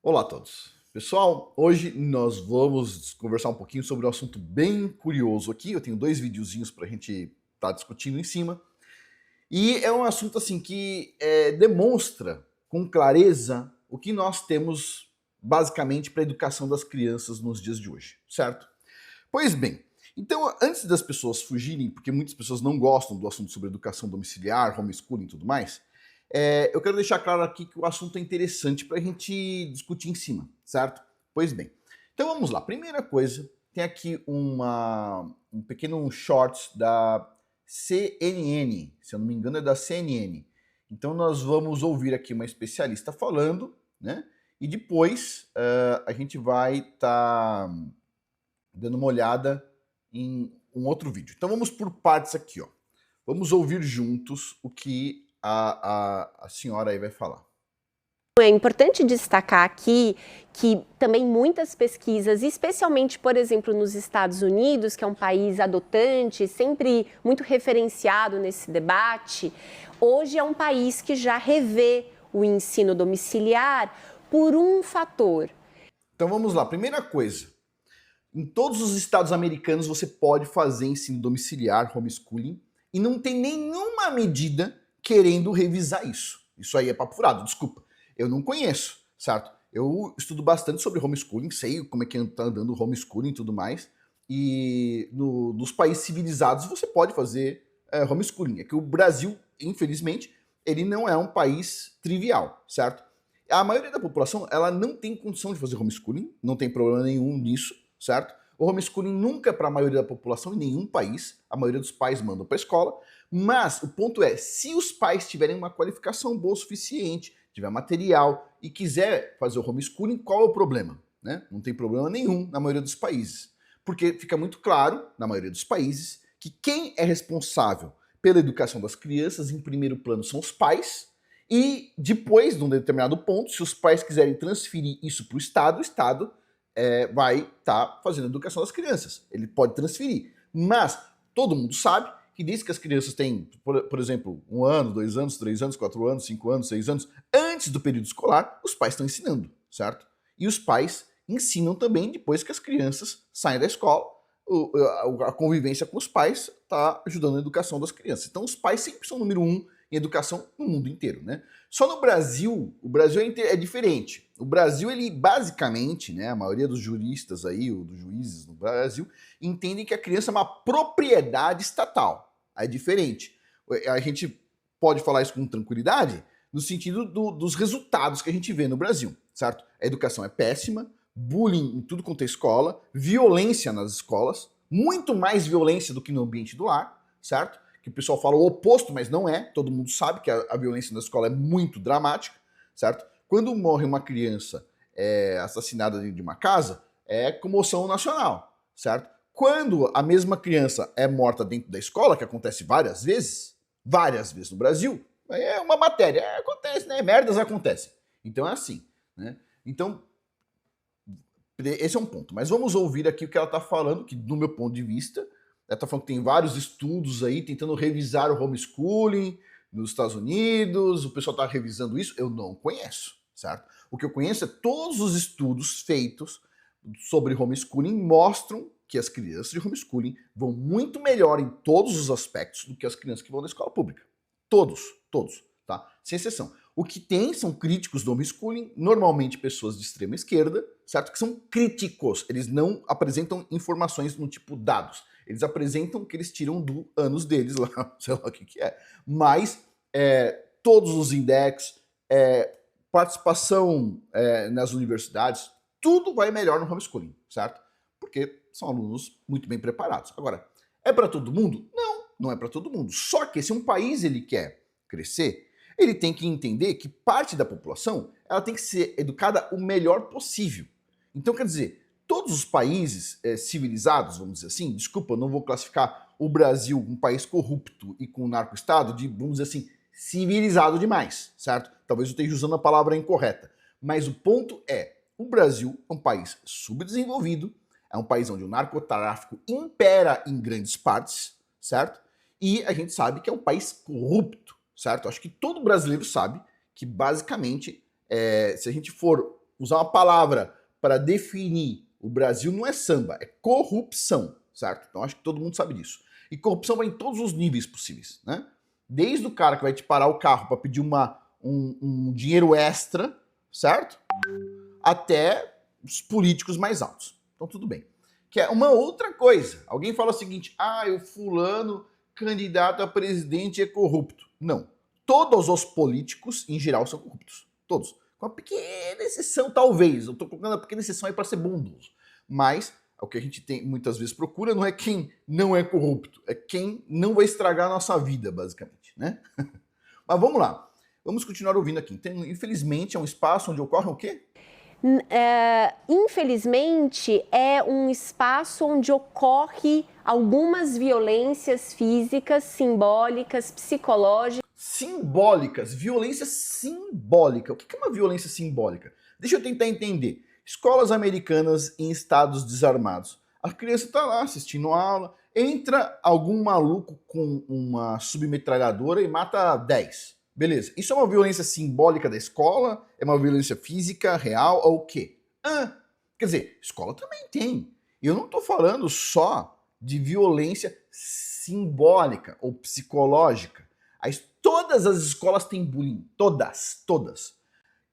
Olá a todos. Pessoal, hoje nós vamos conversar um pouquinho sobre um assunto bem curioso aqui. Eu tenho dois videozinhos para a gente estar discutindo em cima. E é um assunto assim que demonstra com clareza o que nós temos basicamente para a educação das crianças nos dias de hoje, certo? Pois bem, então antes das pessoas fugirem, porque muitas pessoas não gostam do assunto sobre educação domiciliar, homeschooling e tudo mais, eu quero deixar claro aqui que o assunto é interessante para a gente discutir em cima, certo? Pois bem, então vamos lá. Primeira coisa, tem aqui um pequeno short da CNN, se eu não me engano é da CNN. Então nós vamos ouvir aqui uma especialista falando, né? E depois a gente vai estar dando uma olhada em um outro vídeo. Então vamos por partes aqui, ó. Vamos ouvir juntos o que a senhora aí vai falar. É importante destacar aqui que também muitas pesquisas, especialmente, por exemplo, nos Estados Unidos, que é um país adotante, sempre muito referenciado nesse debate, hoje é um país que já revê o ensino domiciliar por um fator. Então vamos lá. Primeira coisa, em todos os estados americanos você pode fazer ensino domiciliar, homeschooling, e não tem nenhuma medida querendo revisar isso. Isso aí é papo furado, desculpa. Eu não conheço, certo? Eu estudo bastante sobre homeschooling, sei como é que tá andando o homeschooling e tudo mais. E nos países civilizados você pode fazer homeschooling. É que o Brasil, infelizmente, ele não é um país trivial, certo? A maioria da população, ela não tem condição de fazer homeschooling, não tem problema nenhum nisso, certo? O homeschooling nunca é para a maioria da população em nenhum país, a maioria dos pais mandam para a escola, mas o ponto é, se os pais tiverem uma qualificação boa o suficiente, tiver material e quiser fazer o homeschooling, qual é o problema? Né? Não tem problema nenhum na maioria dos países, porque fica muito claro, na maioria dos países, que quem é responsável pela educação das crianças, em primeiro plano, são os pais, e depois, de um determinado ponto, se os pais quiserem transferir isso para o Estado vai estar fazendo a educação das crianças. Ele pode transferir. Mas todo mundo sabe que desde que as crianças têm, por exemplo, 1 ano, 2 anos, 3 anos, 4 anos, 5 anos, 6 anos, antes do período escolar, os pais estão ensinando, certo? E os pais ensinam também depois que as crianças saem da escola. A convivência com os pais está ajudando na educação das crianças. Então os pais sempre são o número 1 em educação no mundo inteiro, né? Só no Brasil, o Brasil é diferente. O Brasil, ele basicamente, né, a maioria dos juristas aí, ou dos juízes no Brasil, entendem que a criança é uma propriedade estatal. É diferente. A gente pode falar isso com tranquilidade no sentido dos resultados que a gente vê no Brasil, certo? A educação é péssima, bullying em tudo quanto é escola, violência nas escolas, muito mais violência do que no ambiente do lar, certo? Que o pessoal fala o oposto, mas não é. Todo mundo sabe que a violência na escola é muito dramática, certo? Quando morre uma criança assassinada dentro de uma casa, é comoção nacional, certo? Quando a mesma criança é morta dentro da escola, que acontece várias vezes no Brasil, é uma matéria, acontece, né? Merdas acontecem. Então é assim, né? Então, esse é um ponto. Mas vamos ouvir aqui o que ela está falando, que do meu ponto de vista, ela está falando que tem vários estudos aí tentando revisar o homeschooling nos Estados Unidos, o pessoal está revisando isso, eu não conheço, certo? O que eu conheço é todos os estudos feitos sobre homeschooling mostram que as crianças de homeschooling vão muito melhor em todos os aspectos do que as crianças que vão na escola pública. Todos, tá? Sem exceção. O que tem são críticos do homeschooling, normalmente pessoas de extrema esquerda, certo? Que são críticos, eles não apresentam informações no tipo dados. Eles apresentam o que eles tiram do ânus deles lá, sei lá o que é. Mas todos os index, participação nas universidades, tudo vai melhor no homeschooling, certo? Porque são alunos muito bem preparados. Agora, é para todo mundo? Não, não é para todo mundo. Só que se um país ele quer crescer, ele tem que entender que parte da população ela tem que ser educada o melhor possível. Então, quer dizer, todos os países civilizados, vamos dizer assim, desculpa, eu não vou classificar o Brasil, um país corrupto e com um narco-estado, de, vamos dizer assim, civilizado demais, certo? Talvez eu esteja usando a palavra incorreta. Mas o ponto é, o Brasil é um país subdesenvolvido, é um país onde o narcotráfico impera em grandes partes, certo? E a gente sabe que é um país corrupto, certo? Acho que todo brasileiro sabe que, basicamente, se a gente for usar uma palavra para definir o Brasil não é samba, é corrupção, certo? Então acho que todo mundo sabe disso. E corrupção vai em todos os níveis possíveis, né? Desde o cara que vai te parar o carro para pedir um dinheiro extra, certo? Até os políticos mais altos. Então tudo bem. Que é uma outra coisa. Alguém fala o seguinte, o fulano candidato a presidente é corrupto. Não. Todos os políticos, em geral, são corruptos. Todos. Com uma pequena exceção, talvez. Eu estou colocando a pequena exceção aí para ser bondoso. Mas o que a gente tem muitas vezes procura não é quem não é corrupto, é quem não vai estragar a nossa vida, basicamente, né? Mas vamos lá. Vamos continuar ouvindo aqui. Então, infelizmente, é um espaço onde ocorre o quê? Infelizmente, é um espaço onde ocorre algumas violências físicas, simbólicas, psicológicas. Simbólicas, violência simbólica. O que é uma violência simbólica? Deixa eu tentar entender. Escolas americanas em estados desarmados. A criança está lá assistindo a aula, entra algum maluco com uma submetralhadora e mata 10. Beleza. Isso é uma violência simbólica da escola? É uma violência física, real ou o quê? Quer dizer, escola também tem. Eu não estou falando só de violência simbólica ou psicológica. Todas as escolas têm bullying. Todas.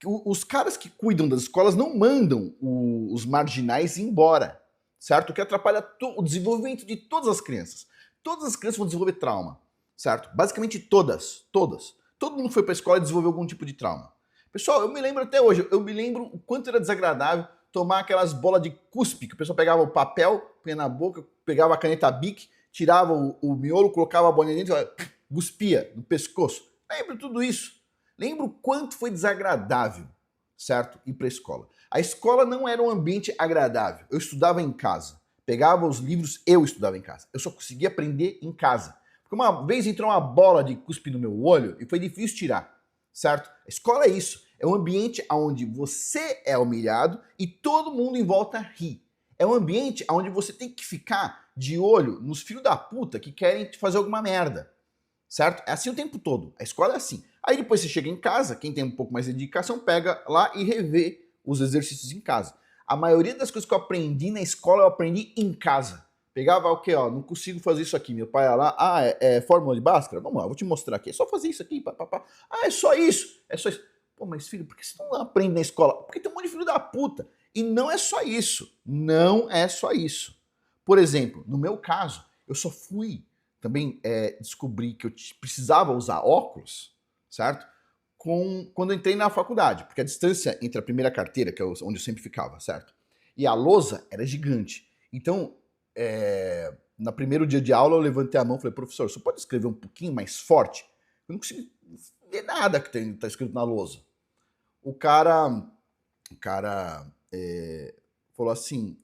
Os caras que cuidam das escolas não mandam os marginais embora, certo? O que atrapalha o desenvolvimento de todas as crianças. Todas as crianças vão desenvolver trauma, certo? Basicamente todas. Todo mundo foi para a escola e desenvolveu algum tipo de trauma. Pessoal, eu me lembro até hoje, eu me lembro o quanto era desagradável tomar aquelas bolas de cuspe, que o pessoal pegava o papel, punha na boca, pegava a caneta Bic, tirava o miolo, colocava a bolinha dentro e cuspia no pescoço. Lembro tudo isso. Lembro o quanto foi desagradável, certo? Ir para a escola. A escola não era um ambiente agradável. Eu estudava em casa. Pegava os livros, eu estudava em casa. Eu só conseguia aprender em casa. Porque uma vez entrou uma bola de cuspe no meu olho e foi difícil tirar, certo? A escola é isso. É um ambiente onde você é humilhado e todo mundo em volta ri. É um ambiente onde você tem que ficar de olho nos filhos da puta que querem te fazer alguma merda, certo? É assim o tempo todo. A escola é assim. Aí depois você chega em casa, quem tem um pouco mais de dedicação, pega lá e revê os exercícios em casa. A maioria das coisas que eu aprendi na escola, eu aprendi em casa. Pegava o quê? Não consigo fazer isso aqui. Meu pai ia lá, é fórmula de Bhaskara? Vamos lá, vou te mostrar aqui. É só fazer isso aqui, papapá. É só isso. Pô, mas filho, por que você não aprende na escola? Porque tem um monte de filho da puta. E não é só isso. Não é só isso. Por exemplo, no meu caso, eu só fui também descobrir que eu precisava usar óculos, certo? Quando eu entrei na faculdade, porque a distância entre a primeira carteira, que é onde eu sempre ficava, certo? E a lousa era gigante. Então, no primeiro dia de aula, eu levantei a mão e falei, professor, você pode escrever um pouquinho mais forte? Eu não consigo ver nada que está escrito na lousa. O cara falou assim,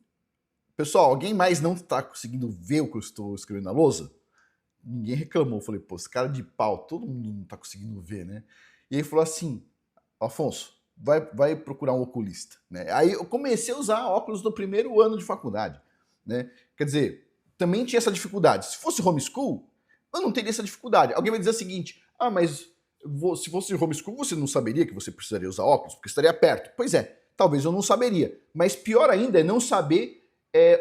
pessoal, alguém mais não está conseguindo ver o que eu estou escrevendo na lousa? Ninguém reclamou. Eu falei, pô, esse cara de pau, todo mundo não tá conseguindo ver, né? E ele falou assim, Afonso, vai procurar um oculista, né? Aí eu comecei a usar óculos no primeiro ano de faculdade, né? Quer dizer, também tinha essa dificuldade. Se fosse homeschool, eu não teria essa dificuldade. Alguém vai dizer o seguinte, mas se fosse homeschool, você não saberia que você precisaria usar óculos, porque estaria perto. Pois é, talvez eu não saberia. Mas pior ainda é não saber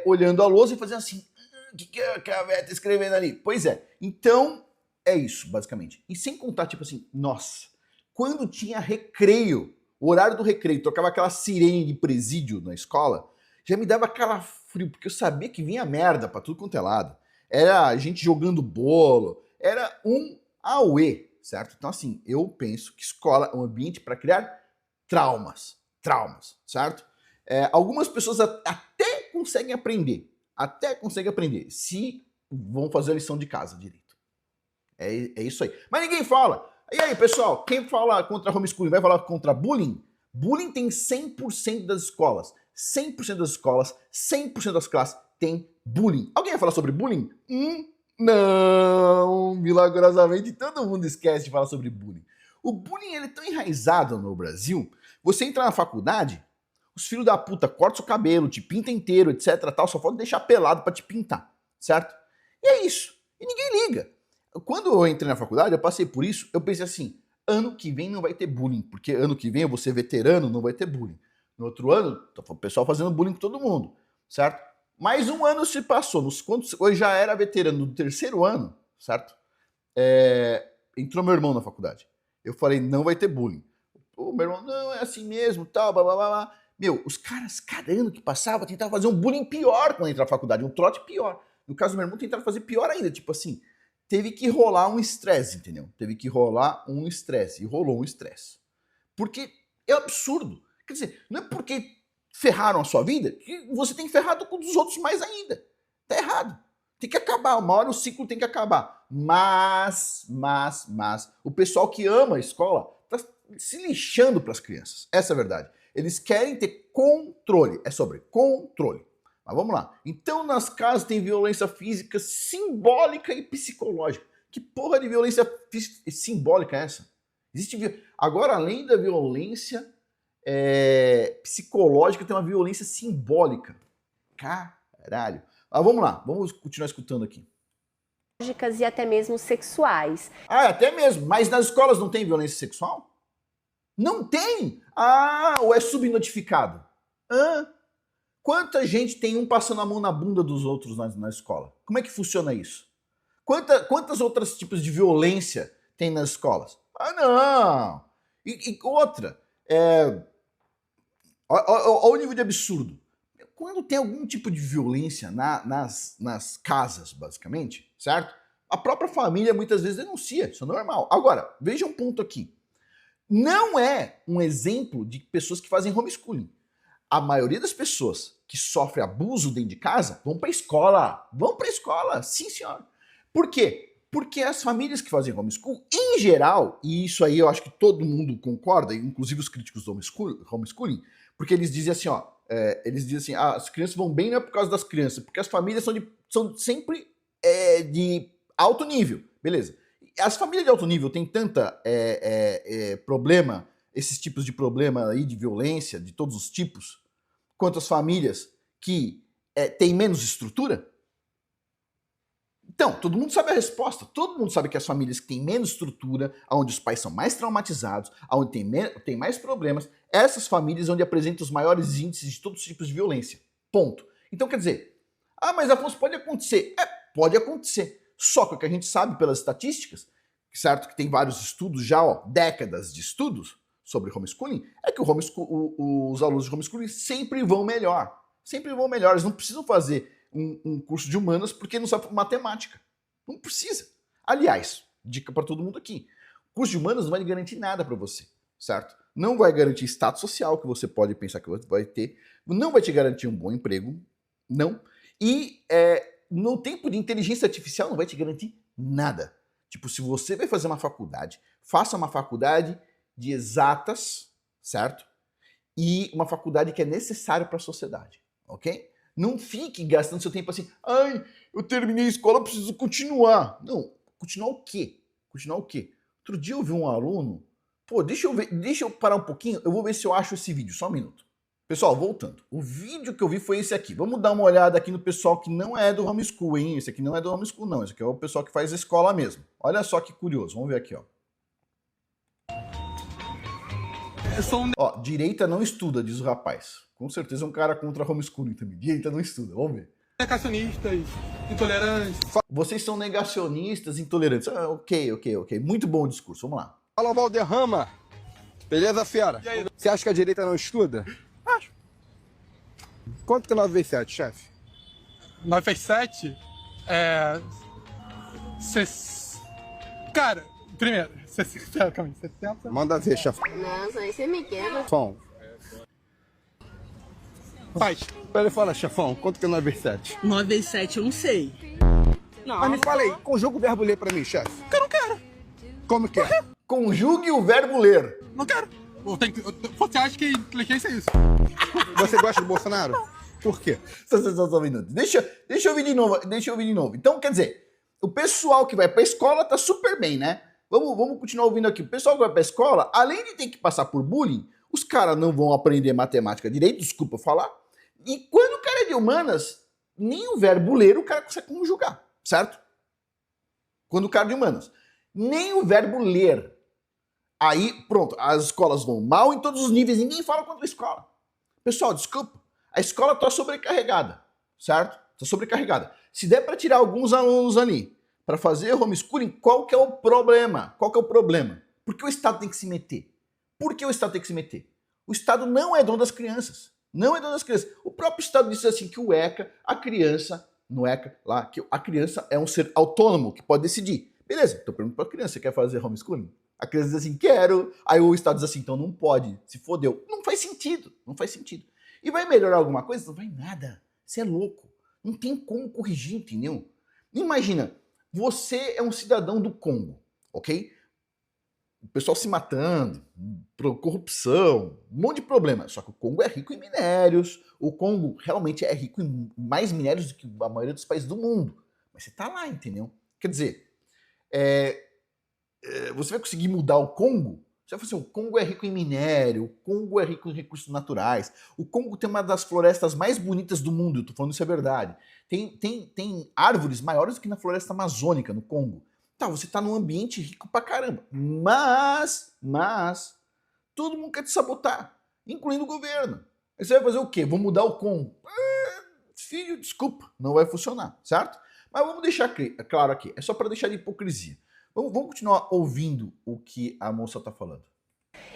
olhando a lousa e fazendo assim, o que a velha tá escrevendo ali? Pois é. Então, é isso, basicamente. E sem contar, tipo assim, nossa, quando tinha recreio, o horário do recreio, tocava aquela sirene de presídio na escola, já me dava calafrio, porque eu sabia que vinha merda pra tudo quanto é lado. Era gente jogando bolo, era um auê, certo? Então, assim, eu penso que escola é um ambiente para criar traumas, certo? Algumas pessoas até conseguem aprender, se vão fazer a lição de casa direito. É isso aí. Mas ninguém fala. E aí, pessoal, quem fala contra homeschooling vai falar contra bullying? Bullying tem 100% das escolas. 100% das escolas, 100% das classes tem bullying. Alguém vai falar sobre bullying? Não! Milagrosamente, todo mundo esquece de falar sobre bullying. O bullying ele é tão enraizado no Brasil, você entra na faculdade, os filhos da puta cortam seu cabelo, te pinta inteiro, etc, tal, só falta deixar pelado pra te pintar, certo? E é isso. E ninguém liga. Quando eu entrei na faculdade, eu passei por isso, eu pensei assim, ano que vem não vai ter bullying, porque ano que vem eu vou ser veterano, não vai ter bullying. No outro ano, o pessoal fazendo bullying com todo mundo, certo? Mais um ano se passou. Hoje já era veterano do terceiro ano, certo? Entrou meu irmão na faculdade. Eu falei, não vai ter bullying. O meu irmão, não, é assim mesmo, tal, blá, blá, blá, blá. Meu, os caras, cada ano que passava, tentavam fazer um bullying pior quando entrar na faculdade, um trote pior. No caso do meu irmão, tentaram fazer pior ainda, tipo assim, teve que rolar um estresse, entendeu? Teve que rolar um estresse, e rolou um estresse. Porque é absurdo. Quer dizer, não é porque ferraram a sua vida que você tem ferrado com os outros mais ainda. Tá errado. Tem que acabar, uma hora o ciclo tem que acabar. Mas, o pessoal que ama a escola tá se lixando para as crianças. Essa é a verdade. Eles querem ter controle. É sobre controle. Mas vamos lá. Então, nas casas tem violência física simbólica e psicológica. Que porra de violência simbólica é essa? Agora, além da violência psicológica, tem uma violência simbólica. Caralho. Mas vamos lá, vamos continuar escutando aqui. E até mesmo sexuais. Até mesmo. Mas nas escolas não tem violência sexual? Não tem? Ou é subnotificado? Quanta gente tem um passando a mão na bunda dos outros na escola? Como é que funciona isso? Quantas outros tipos de violência tem nas escolas? Não! E outra, olha o nível de absurdo. Quando tem algum tipo de violência nas casas, basicamente, certo? A própria família muitas vezes denuncia, isso é normal. Agora, veja um ponto aqui. Não é um exemplo de pessoas que fazem homeschooling. A maioria das pessoas que sofrem abuso dentro de casa vão para a escola. Vão para a escola, sim senhora. Por quê? Porque as famílias que fazem homeschool, em geral, e isso aí eu acho que todo mundo concorda, inclusive os críticos do homeschooling, porque eles dizem assim, as crianças vão bem não é por causa das crianças, porque as famílias são sempre de alto nível, beleza. As famílias de alto nível têm tanta problema, esses tipos de problema aí de violência, de todos os tipos, quanto as famílias que têm menos estrutura? Então, todo mundo sabe a resposta. Todo mundo sabe que as famílias que têm menos estrutura, onde os pais são mais traumatizados, onde tem mais problemas, essas famílias onde apresentam os maiores índices de todos os tipos de violência. Ponto. Então, quer dizer, mas Afonso, pode acontecer. Pode acontecer. Só que o que a gente sabe pelas estatísticas, certo, que tem vários estudos já, décadas de estudos sobre homeschooling, é que os alunos de homeschooling sempre vão melhor. Sempre vão melhor. Eles não precisam fazer um curso de humanas porque não sabe matemática. Não precisa. Aliás, dica para todo mundo aqui. O curso de humanas não vai garantir nada para você, certo? Não vai garantir status social que você pode pensar que vai ter. Não vai te garantir um bom emprego. Não. E no tempo de inteligência artificial não vai te garantir nada. Tipo, se você vai fazer uma faculdade, faça uma faculdade de exatas, certo? E uma faculdade que é necessária para a sociedade, ok? Não fique gastando seu tempo assim, eu terminei a escola, eu preciso continuar. Não, continuar o quê? Continuar o quê? Outro dia eu vi um aluno, deixa eu parar um pouquinho, eu vou ver se eu acho esse vídeo, só um minuto. Pessoal, voltando, o vídeo que eu vi foi esse aqui. Vamos dar uma olhada aqui no pessoal que não é do homeschool, hein? Esse aqui não é do homeschool, não. Esse aqui é o pessoal que faz a escola mesmo. Olha só que curioso, vamos ver aqui, ó. Direita não estuda, diz o rapaz. Com certeza é um cara contra homeschooling também. Direita não estuda, vamos ver. Negacionistas, intolerantes. Vocês são negacionistas, intolerantes. Ok. Muito bom o discurso, vamos lá. Fala, Valderrama. Beleza, fera? Você acha que a direita não estuda? Acho. Quanto que é 9 vezes 7, chefe? 9 vezes 7 Cara, primeiro, 60. Calma aí, 60. Manda ver, chefão. Nossa, aí você me quebra. Chefão. Faz. Peraí, fala, chefão, quanto que é 9 vezes 7? 9 vezes 7 eu não sei. Não. Mas me fala aí, conjuga o verbo ler pra mim, chefe. Eu não quero. Como que é? Conjugue o verbo ler. Não quero. Você acha que inteligência é isso? Você gosta do Bolsonaro? Por quê? Só um minuto. Deixa eu ouvir de novo. Então, quer dizer, o pessoal que vai pra escola tá super bem, né? Vamos continuar ouvindo aqui. O pessoal que vai pra escola, além de ter que passar por bullying, os caras não vão aprender matemática direito, desculpa falar. E quando o cara é de humanas, nem o verbo ler o cara consegue conjugar, certo? Quando o cara é de humanas. Nem o verbo ler. Aí, pronto, as escolas vão mal em todos os níveis, ninguém fala contra a escola. Pessoal, desculpa, a escola está sobrecarregada, certo? Está sobrecarregada. Se der para tirar alguns alunos ali para fazer homeschooling, qual que é o problema? Qual que é o problema? Por que o Estado tem que se meter? Por que o Estado tem que se meter? O Estado não é dono das crianças. Não é dono das crianças. O próprio Estado disse assim que o ECA, a criança, no ECA lá, que a criança é um ser autônomo que pode decidir. Beleza, então pergunto para a criança, você quer fazer homeschooling? A criança diz assim, quero. Aí o Estado diz assim, então não pode, se fodeu. Não faz sentido, não faz sentido. E vai melhorar alguma coisa? Não vai nada. Você é louco. Não tem como corrigir, entendeu? Imagina, você é um cidadão do Congo, ok? O pessoal se matando, corrupção, um monte de problema. Só que o Congo é rico em minérios, o Congo realmente é rico em mais minérios do que a maioria dos países do mundo. Mas você tá lá, entendeu? Quer dizer, você vai conseguir mudar o Congo? Você vai falar assim, o Congo é rico em minério, o Congo é rico em recursos naturais, o Congo tem uma das florestas mais bonitas do mundo, eu tô falando isso é verdade. Tem árvores maiores do que na floresta amazônica, no Congo. Tá, você tá num ambiente rico pra caramba, mas, todo mundo quer te sabotar, incluindo o governo. Aí você vai fazer o quê? Vou mudar o Congo? Filho, desculpa, não vai funcionar, certo? Mas vamos deixar claro aqui, é só para deixar de hipocrisia. Vamos continuar ouvindo o que a moça está falando.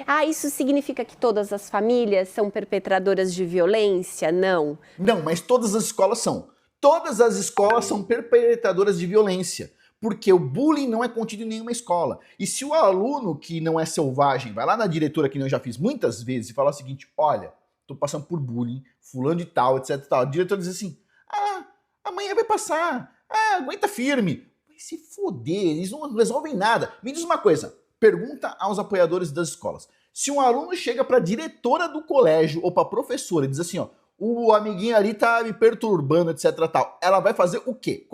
Ah, isso significa que todas as famílias são perpetradoras de violência? Não. Não, mas todas as escolas são. Todas as escolas são perpetradoras de violência. Porque o bullying não é contido em nenhuma escola. E se o aluno que não é selvagem vai lá na diretora, que eu já fiz muitas vezes, e fala o seguinte, olha, tô passando por bullying, fulano de tal, etc. Tal. A diretora diz assim, amanhã vai passar, aguenta firme. Vai se foder, eles não resolvem nada. Me diz uma coisa, pergunta aos apoiadores das escolas. Se um aluno chega para a diretora do colégio ou para a professora e diz assim, ó, o amiguinho ali tá me perturbando, etc. Tal, ela vai fazer o quê?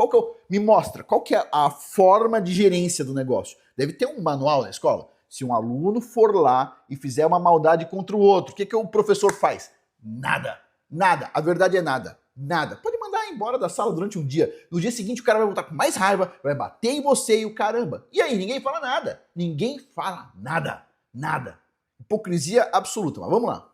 Me mostra, qual que é a forma de gerência do negócio? Deve ter um manual na escola. Se um aluno for lá e fizer uma maldade contra o outro, o que o professor faz? Nada. Nada. A verdade é nada. Nada. Pode mandar embora da sala durante um dia. No dia seguinte o cara vai voltar com mais raiva, vai bater em você e o caramba. E aí, ninguém fala nada. Ninguém fala nada. Nada. Hipocrisia absoluta. Mas vamos lá.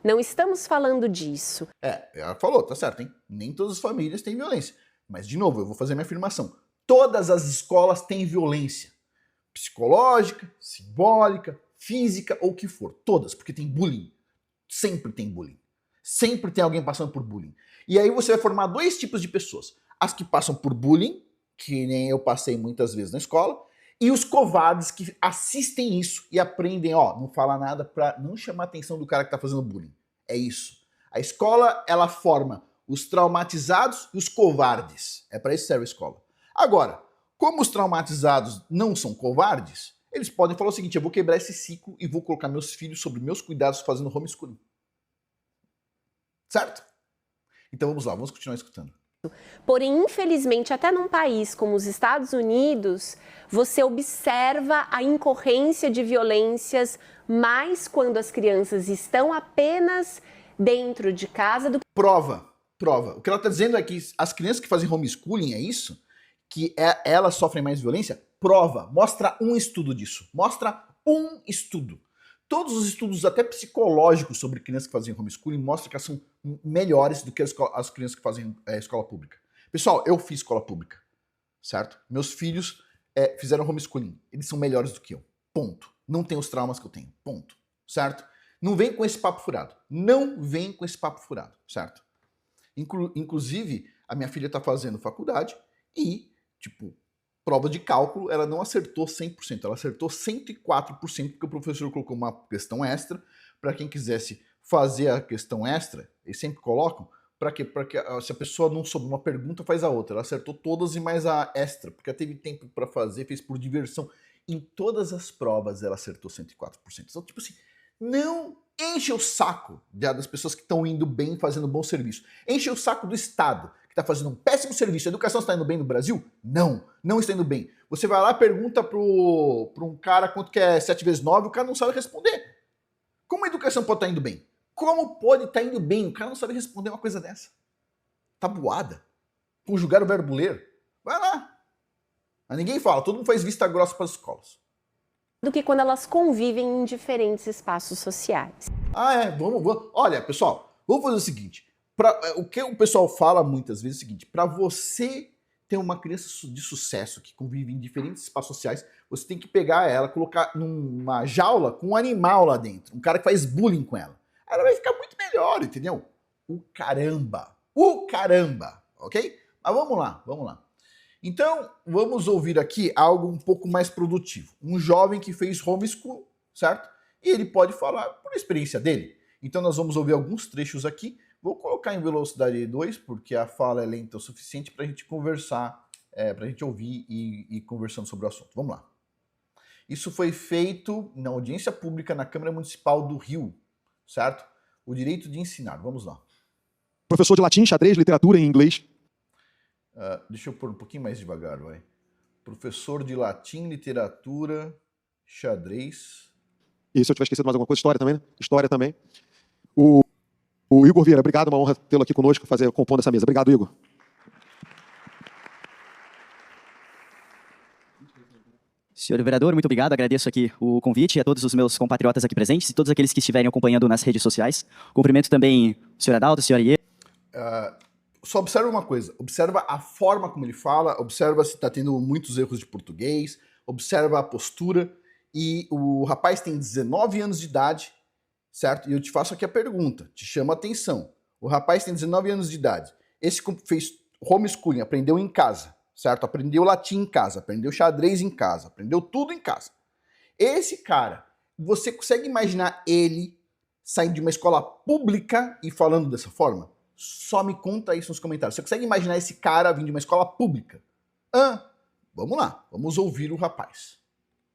Não estamos falando disso. Ela falou, tá certo, hein? Nem todas as famílias têm violência. Mas, de novo, eu vou fazer minha afirmação. Todas as escolas têm violência. Psicológica, simbólica, física ou o que for. Todas, porque tem bullying. Sempre tem bullying. Sempre tem alguém passando por bullying. E aí você vai formar dois tipos de pessoas. As que passam por bullying, que nem eu passei muitas vezes na escola, e os covardes que assistem isso e aprendem, não fala nada pra não chamar a atenção do cara que tá fazendo bullying. É isso. A escola, ela forma os traumatizados e os covardes. É para isso que serve a escola. Agora, como os traumatizados não são covardes, eles podem falar o seguinte, eu vou quebrar esse ciclo e vou colocar meus filhos sob meus cuidados fazendo homeschooling. Certo? Então vamos lá, vamos continuar escutando. Porém, infelizmente, até num país como os Estados Unidos, você observa a incorrência de violências mais quando as crianças estão apenas dentro de casa do... Prova. O que ela está dizendo é que as crianças que fazem homeschooling, é isso? Que elas sofrem mais violência? Prova. Mostra um estudo disso. Mostra um estudo. Todos os estudos, até psicológicos, sobre crianças que fazem homeschooling, mostram que elas são melhores do que as crianças que fazem escola pública. Pessoal, eu fiz escola pública, certo? Meus filhos fizeram homeschooling. Eles são melhores do que eu. Ponto. Não tem os traumas que eu tenho. Ponto. Certo? Não vem com esse papo furado. Não vem com esse papo furado, certo? Inclusive, a minha filha está fazendo faculdade e, prova de cálculo, ela não acertou 100%, ela acertou 104%, porque o professor colocou uma questão extra para quem quisesse fazer a questão extra, eles sempre colocam, para que se a pessoa não souber uma pergunta, faz a outra. Ela acertou todas e mais a extra, porque ela teve tempo para fazer, fez por diversão. Em todas as provas ela acertou 104%. Então, não enche o saco das pessoas que estão indo bem, fazendo bom serviço. Enche o saco do Estado, que está fazendo um péssimo serviço. A educação está indo bem no Brasil? Não, não está indo bem. Você vai lá e pergunta para um cara quanto que é 7 vezes 9, o cara não sabe responder. Como a educação pode estar indo bem? Como pode estar indo bem? O cara não sabe responder uma coisa dessa. Tabuada. Conjugar o verbo ler. Vai lá. Mas ninguém fala, todo mundo faz vista grossa para as escolas. do que quando elas convivem em diferentes espaços sociais. Vamos. Olha, pessoal, vamos fazer o seguinte. O que o pessoal fala muitas vezes é o seguinte: para você ter uma criança de sucesso que convive em diferentes espaços sociais, você tem que pegar ela, colocar numa jaula com um animal lá dentro, um cara que faz bullying com ela. Ela vai ficar muito melhor, entendeu? O caramba, ok? Mas vamos lá. Então, vamos ouvir aqui algo um pouco mais produtivo. Um jovem que fez homeschool, certo? E ele pode falar por experiência dele. Então, nós vamos ouvir alguns trechos aqui. Vou colocar em velocidade 2, porque a fala é lenta o suficiente para a gente conversar, para a gente ouvir e conversando sobre o assunto. Vamos lá. Isso foi feito na audiência pública na Câmara Municipal do Rio, certo? O direito de ensinar. Vamos lá. Professor de latim, xadrez, literatura em inglês. Deixa eu pôr um pouquinho mais devagar, vai. Professor de latim, literatura, xadrez. E se eu tiver esquecido mais alguma coisa, história também, né? História também. O Igor Vieira, obrigado, uma honra tê-lo aqui conosco, compondo essa mesa. Obrigado, Igor. Senhor vereador, muito obrigado. Agradeço aqui o convite a todos os meus compatriotas aqui presentes e todos aqueles que estiverem acompanhando nas redes sociais. Cumprimento também o senhor Adalto, a senhora Iê. Só observa uma coisa, observa a forma como ele fala, observa se está tendo muitos erros de português, observa a postura. E o rapaz tem 19 anos de idade, certo? E eu te faço aqui a pergunta, te chamo a atenção. O rapaz tem 19 anos de idade. Esse fez homeschooling, aprendeu em casa, certo? Aprendeu latim em casa, aprendeu xadrez em casa, aprendeu tudo em casa. Esse cara, você consegue imaginar ele saindo de uma escola pública e falando dessa forma? Só me conta isso nos comentários. Você consegue imaginar esse cara vindo de uma escola pública? Vamos lá, vamos ouvir o rapaz.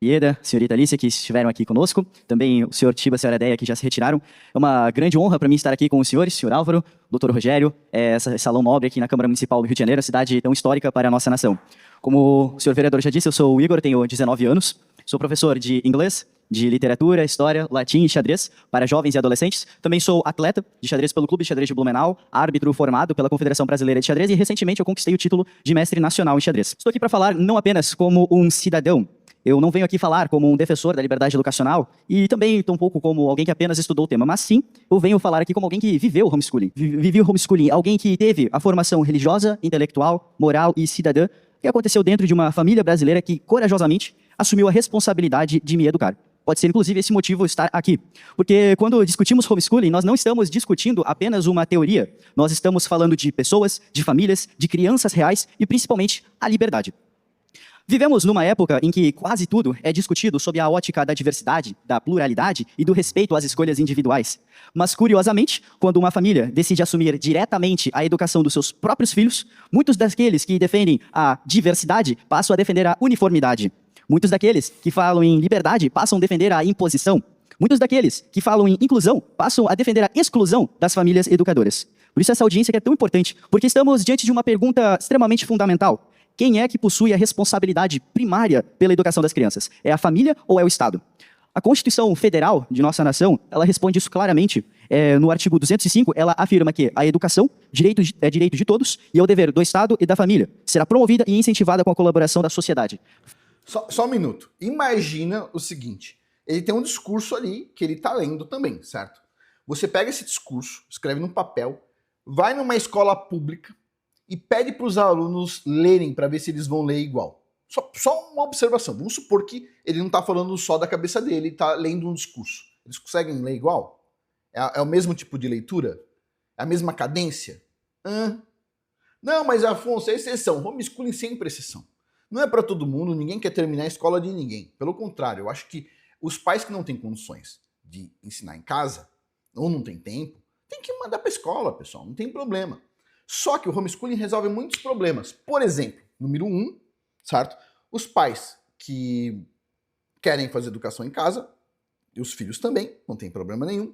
Ieda, senhorita Alicia, que estiveram aqui conosco, também o senhor Tiba, a senhora Deia, que já se retiraram. É uma grande honra para mim estar aqui com os senhores, senhor Álvaro, doutor Rogério, esse salão nobre aqui na Câmara Municipal do Rio de Janeiro, cidade tão histórica para a nossa nação. Como o senhor vereador já disse, eu sou o Igor, tenho 19 anos, sou professor de inglês, de literatura, história, latim e xadrez para jovens e adolescentes. Também sou atleta de xadrez pelo Clube de Xadrez de Blumenau, árbitro formado pela Confederação Brasileira de Xadrez e recentemente eu conquistei o título de mestre nacional em xadrez. Estou aqui para falar não apenas como um cidadão. Eu não venho aqui falar como um defensor da liberdade educacional e também tampouco como alguém que apenas estudou o tema, mas sim, eu venho falar aqui como alguém que viveu o homeschooling. Vivi o homeschooling, alguém que teve a formação religiosa, intelectual, moral e cidadã que aconteceu dentro de uma família brasileira que corajosamente assumiu a responsabilidade de me educar. Pode ser, inclusive, esse motivo estar aqui. Porque quando discutimos homeschooling, nós não estamos discutindo apenas uma teoria. Nós estamos falando de pessoas, de famílias, de crianças reais e, principalmente, a liberdade. Vivemos numa época em que quase tudo é discutido sob a ótica da diversidade, da pluralidade e do respeito às escolhas individuais. Mas, curiosamente, quando uma família decide assumir diretamente a educação dos seus próprios filhos, muitos daqueles que defendem a diversidade passam a defender a uniformidade. Muitos daqueles que falam em liberdade passam a defender a imposição. Muitos daqueles que falam em inclusão passam a defender a exclusão das famílias educadoras. Por isso essa audiência que é tão importante, porque estamos diante de uma pergunta extremamente fundamental. Quem é que possui a responsabilidade primária pela educação das crianças? É a família ou é o Estado? A Constituição Federal de nossa nação, ela responde isso claramente. No artigo 205, ela afirma que a educação é direito de todos e é o dever do Estado e da família. Será promovida e incentivada com a colaboração da sociedade. Só um minuto. Imagina o seguinte. Ele tem um discurso ali que ele está lendo também, certo? Você pega esse discurso, escreve num papel, vai numa escola pública, e pede para os alunos lerem para ver se eles vão ler igual. Só uma observação. Vamos supor que ele não está falando só da cabeça dele, ele está lendo um discurso. Eles conseguem ler igual? É o mesmo tipo de leitura? É a mesma cadência? Não, mas Afonso, é exceção. Homeschooling sempre é exceção. Não é para todo mundo, ninguém quer terminar a escola de ninguém. Pelo contrário, eu acho que os pais que não têm condições de ensinar em casa, ou não tem tempo, tem que mandar para a escola, pessoal, não tem problema. Só que o homeschooling resolve muitos problemas. Por exemplo, número 1, certo? Os pais que querem fazer educação em casa, e os filhos também, não tem problema nenhum,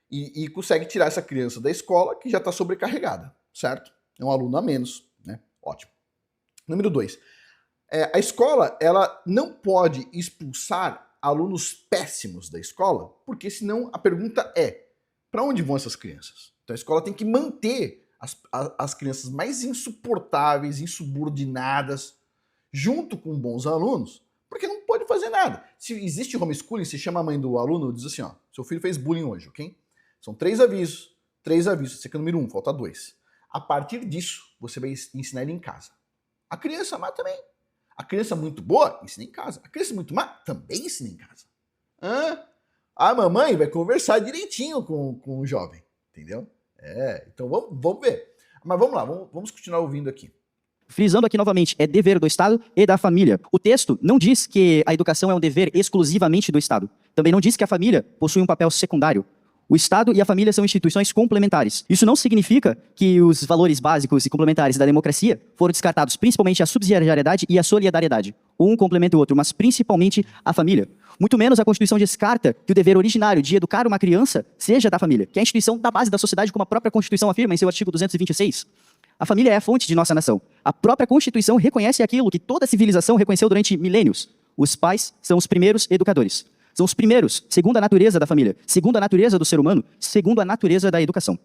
e consegue tirar essa criança da escola que já está sobrecarregada, certo? É um aluno a menos, né? Ótimo. Número 2, a escola ela não pode expulsar alunos péssimos da escola, porque senão a pergunta é, para onde vão essas crianças? Então a escola tem que manter as crianças mais insuportáveis, insubordinadas, junto com bons alunos, porque não pode fazer fazer nada. Se existe homeschooling, você chama a mãe do aluno e diz assim, ó, seu filho fez bullying hoje, ok? São 3 avisos. 3 avisos. Esse aqui é o número 1, falta 2. A partir disso, você vai ensinar ele em casa. A criança má também. A criança muito boa, ensina em casa. A criança muito má, também ensina em casa. A mamãe vai conversar direitinho com o jovem, entendeu? Então vamos ver. Mas vamos lá, vamos continuar ouvindo aqui. Frisando aqui novamente, é dever do Estado e da família. O texto não diz que a educação é um dever exclusivamente do Estado. Também não diz que a família possui um papel secundário. O Estado e a família são instituições complementares. Isso não significa que os valores básicos e complementares da democracia foram descartados, principalmente a subsidiariedade e a solidariedade. Um complementa o outro, mas principalmente a família. Muito menos a Constituição descarta que o dever originário de educar uma criança seja da família, que é a instituição da base da sociedade, como a própria Constituição afirma em seu artigo 226. A família é a fonte de nossa nação. A própria Constituição reconhece aquilo que toda civilização reconheceu durante milênios. Os pais são os primeiros educadores. São os primeiros, segundo a natureza da família, segundo a natureza do ser humano, segundo a natureza da educação.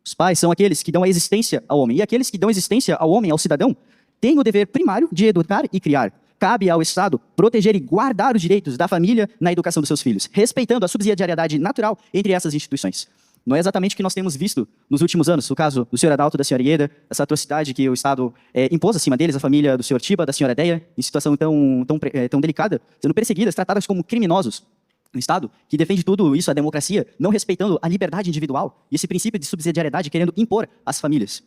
Os pais são aqueles que dão a existência ao homem. E aqueles que dão existência ao homem, ao cidadão, têm o dever primário de educar e criar. Cabe ao Estado proteger e guardar os direitos da família na educação dos seus filhos, respeitando a subsidiariedade natural entre essas instituições. Não é exatamente o que nós temos visto nos últimos anos, o caso do senhor Adalto e da senhora Ieda, essa atrocidade que o Estado impôs acima deles, a família do senhor Tiba, da senhora Deia, em situação tão delicada, sendo perseguidas, tratadas como criminosos. Um Estado que defende tudo isso, a democracia, não respeitando a liberdade individual e esse princípio de subsidiariedade querendo impor às famílias.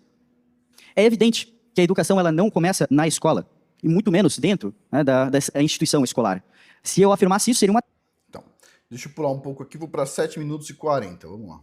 É evidente que a educação ela não começa na escola, e muito menos dentro, né, da instituição escolar. Se eu afirmasse isso, seria uma... Então, deixa eu pular um pouco aqui, vou para 7 minutos e 40, vamos lá.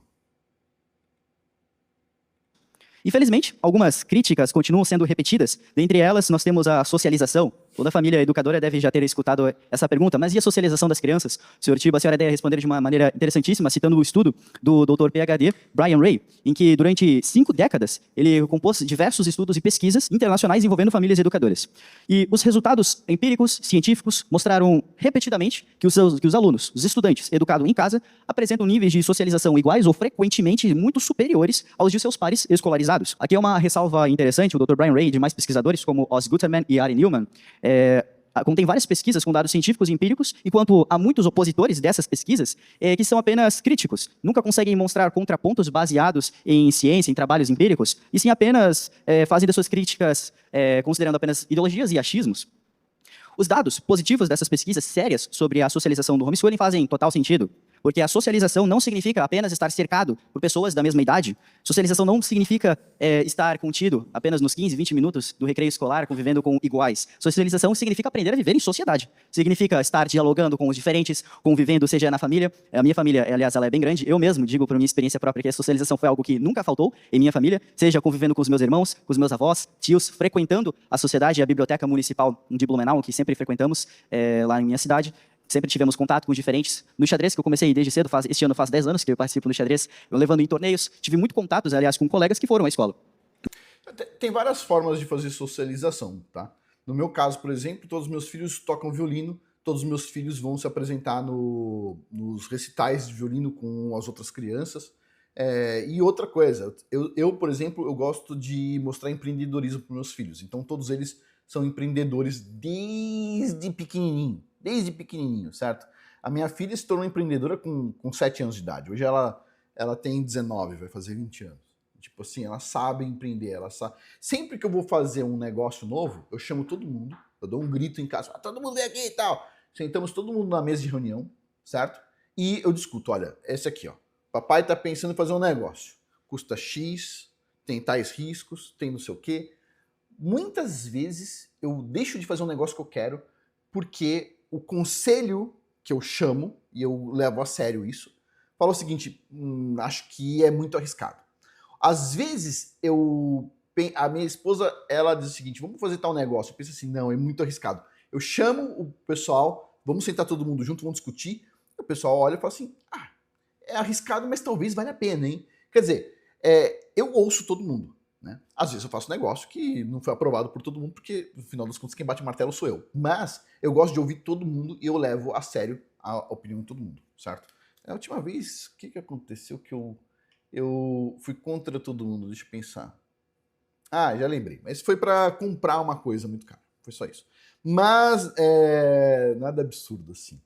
Infelizmente, algumas críticas continuam sendo repetidas. Dentre elas, nós temos a socialização. Toda família educadora deve já ter escutado essa pergunta. Mas e a socialização das crianças? O senhor Tiba, a senhora Deia responderam de uma maneira interessantíssima, citando o estudo do Dr. PhD Brian Ray, em que durante 5 décadas ele compôs diversos estudos e pesquisas internacionais envolvendo famílias educadoras. E os resultados empíricos, científicos, mostraram repetidamente que os alunos, os estudantes educados em casa, apresentam níveis de socialização iguais ou frequentemente muito superiores aos de seus pares escolarizados. Aqui é uma ressalva interessante, o Dr. Brian Ray e demais pesquisadores, como Oz Guterman e Ari Newman, contém várias pesquisas com dados científicos e empíricos, enquanto há muitos opositores dessas pesquisas que são apenas críticos, nunca conseguem mostrar contrapontos baseados em ciência, em trabalhos empíricos, e sim apenas fazem das suas críticas considerando apenas ideologias e achismos. Os dados positivos dessas pesquisas sérias sobre a socialização do homeschooling fazem total sentido, porque a socialização não significa apenas estar cercado por pessoas da mesma idade. Socialização não significa estar contido apenas nos 15, 20 minutos do recreio escolar, convivendo com iguais. Socialização significa aprender a viver em sociedade. Significa estar dialogando com os diferentes, convivendo, seja na família. A minha família, aliás, ela é bem grande. Eu mesmo digo, por minha experiência própria, que a socialização foi algo que nunca faltou em minha família, seja convivendo com os meus irmãos, com os meus avós, tios, frequentando a sociedade, a biblioteca municipal de Blumenau, que sempre frequentamos lá em minha cidade. Sempre tivemos contato com diferentes. No xadrez, que eu comecei desde cedo, este ano faz 10 anos que eu participo do xadrez, eu levando em torneios. Tive muito contatos, aliás, com colegas que foram à escola. Tem várias formas de fazer socialização, tá? No meu caso, por exemplo, todos os meus filhos tocam violino, todos os meus filhos vão se apresentar nos recitais de violino com as outras crianças. E outra coisa, eu, por exemplo, eu gosto de mostrar empreendedorismo para meus filhos. Então, todos eles são empreendedores desde pequenininho, certo? A minha filha se tornou empreendedora com 7 anos de idade. Hoje ela tem 19, vai fazer 20 anos. Tipo assim, ela sabe empreender, ela sabe. Sempre que eu vou fazer um negócio novo, eu chamo todo mundo, eu dou um grito em casa, todo mundo vem aqui e tal. Sentamos todo mundo na mesa de reunião, certo? E eu discuto, olha, esse aqui, ó. Papai tá pensando em fazer um negócio. Custa X, tem tais riscos, tem não sei o quê. Muitas vezes eu deixo de fazer um negócio que eu quero porque o conselho que eu chamo, e eu levo a sério isso, fala o seguinte, acho que é muito arriscado. Às vezes, a minha esposa, ela diz o seguinte, vamos fazer tal negócio. Eu penso assim, não, é muito arriscado. Eu chamo o pessoal, vamos sentar todo mundo junto, vamos discutir, e o pessoal olha e fala assim, é arriscado, mas talvez valha a pena, hein? Quer dizer, eu ouço todo mundo. Né? Às vezes eu faço um negócio que não foi aprovado por todo mundo, porque no final das contas quem bate o martelo sou eu. Mas eu gosto de ouvir todo mundo e eu levo a sério a opinião de todo mundo, certo? A última vez, o que aconteceu que eu fui contra todo mundo? Deixa eu pensar. Já lembrei. Mas foi para comprar uma coisa muito cara. Foi só isso. Mas nada absurdo assim.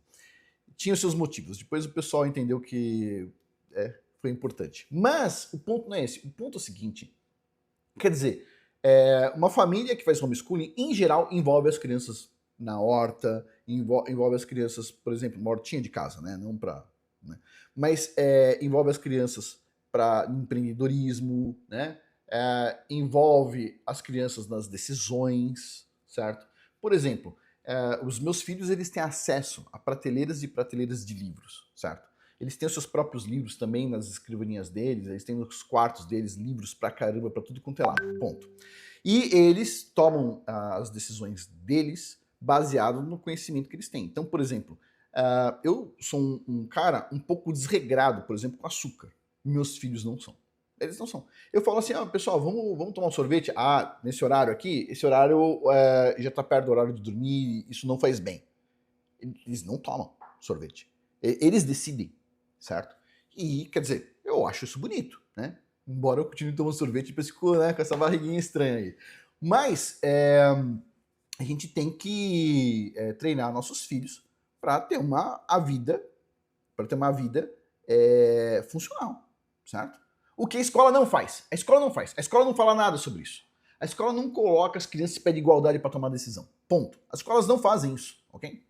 Tinha os seus motivos. Depois o pessoal entendeu que foi importante. Mas o ponto não é esse. O ponto é o seguinte. Quer dizer, uma família que faz homeschooling, em geral, envolve as crianças na horta, envolve as crianças, por exemplo, uma hortinha de casa, né? Não para... Né? Mas envolve as crianças para empreendedorismo, né? Envolve as crianças nas decisões, certo? Por exemplo, os meus filhos, eles têm acesso a prateleiras e prateleiras de livros, certo? Eles têm os seus próprios livros também nas escrivaninhas deles, eles têm nos quartos deles livros pra caramba, pra tudo quanto é lado, ponto. E eles tomam as decisões deles baseado no conhecimento que eles têm. Então, por exemplo, eu sou um cara um pouco desregrado, por exemplo, com açúcar. Meus filhos não são. Eles não são. Eu falo assim, pessoal, vamos tomar um sorvete? Nesse horário aqui, esse horário já tá perto do horário de dormir, isso não faz bem. Eles não tomam sorvete. Eles decidem, certo? E, quer dizer, eu acho isso bonito, né? Embora eu continue tomando sorvete, depois ficou, né, com essa barriguinha estranha aí. Mas a gente tem que treinar nossos filhos para ter uma vida funcional, certo? O que a escola não faz? A escola não faz. A escola não fala nada sobre isso. A escola não coloca as crianças em pé de igualdade para tomar decisão. Ponto. As escolas não fazem isso, ok?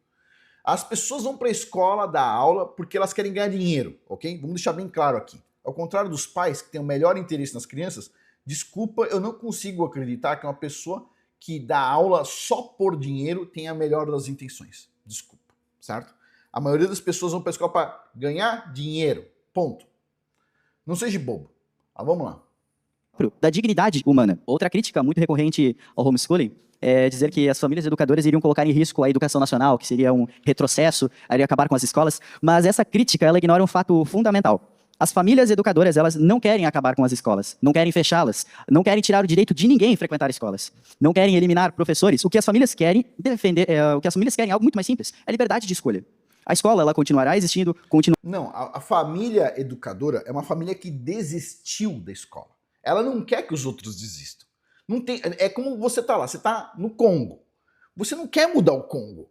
As pessoas vão para a escola dar aula porque elas querem ganhar dinheiro, ok? Vamos deixar bem claro aqui. Ao contrário dos pais que têm o melhor interesse nas crianças, desculpa, eu não consigo acreditar que uma pessoa que dá aula só por dinheiro tenha a melhor das intenções. Desculpa, certo? A maioria das pessoas vão para a escola para ganhar dinheiro, ponto. Não seja bobo. Vamos lá. Da dignidade humana. Outra crítica muito recorrente ao homeschooling é dizer que as famílias educadoras iriam colocar em risco a educação nacional, que seria um retrocesso, iria acabar com as escolas, mas essa crítica ela ignora um fato fundamental. As famílias educadoras, elas não querem acabar com as escolas, não querem fechá-las, não querem tirar o direito de ninguém frequentar escolas, não querem eliminar professores. O que as famílias querem defender, o que as famílias querem é algo muito mais simples, é liberdade de escolha. A escola, ela continuará existindo, Não, a família educadora é uma família que desistiu da escola. Ela não quer que os outros desistam. Não tem, é como você tá lá, você tá no Congo. Você não quer mudar o Congo.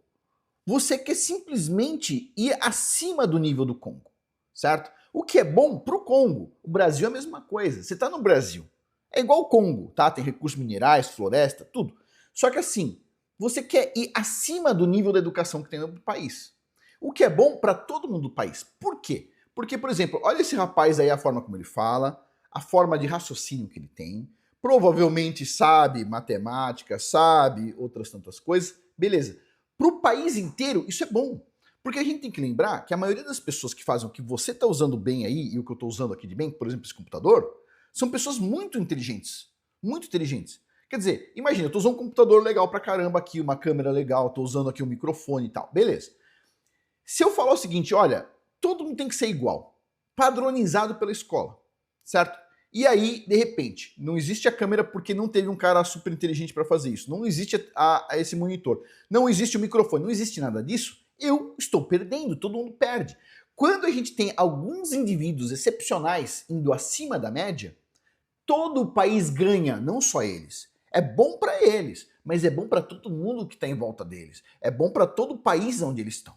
Você quer simplesmente ir acima do nível do Congo, certo? O que é bom pro Congo. O Brasil é a mesma coisa. Você tá no Brasil. É igual o Congo, tá? Tem recursos minerais, floresta, tudo. Só que assim, você quer ir acima do nível da educação que tem no país. O que é bom para todo mundo do país. Por quê? Porque, por exemplo, olha esse rapaz aí, a forma como ele fala, a forma de raciocínio que ele tem, provavelmente sabe matemática, sabe outras tantas coisas, beleza. Para o país inteiro, isso é bom. Porque a gente tem que lembrar que a maioria das pessoas que fazem o que você está usando bem aí, e o que eu estou usando aqui de bem, por exemplo, esse computador, são pessoas muito inteligentes. Muito inteligentes. Quer dizer, imagina, eu estou usando um computador legal pra caramba aqui, uma câmera legal, estou usando aqui um microfone e tal, beleza. Se eu falar o seguinte, olha, todo mundo tem que ser igual, padronizado pela escola, certo? E aí, de repente, não existe a câmera porque não teve um cara super inteligente para fazer isso, não existe esse monitor, não existe o microfone, não existe nada disso, eu estou perdendo, todo mundo perde. Quando a gente tem alguns indivíduos excepcionais indo acima da média, todo o país ganha, não só eles. É bom para eles, mas é bom para todo mundo que está em volta deles. É bom para todo o país onde eles estão.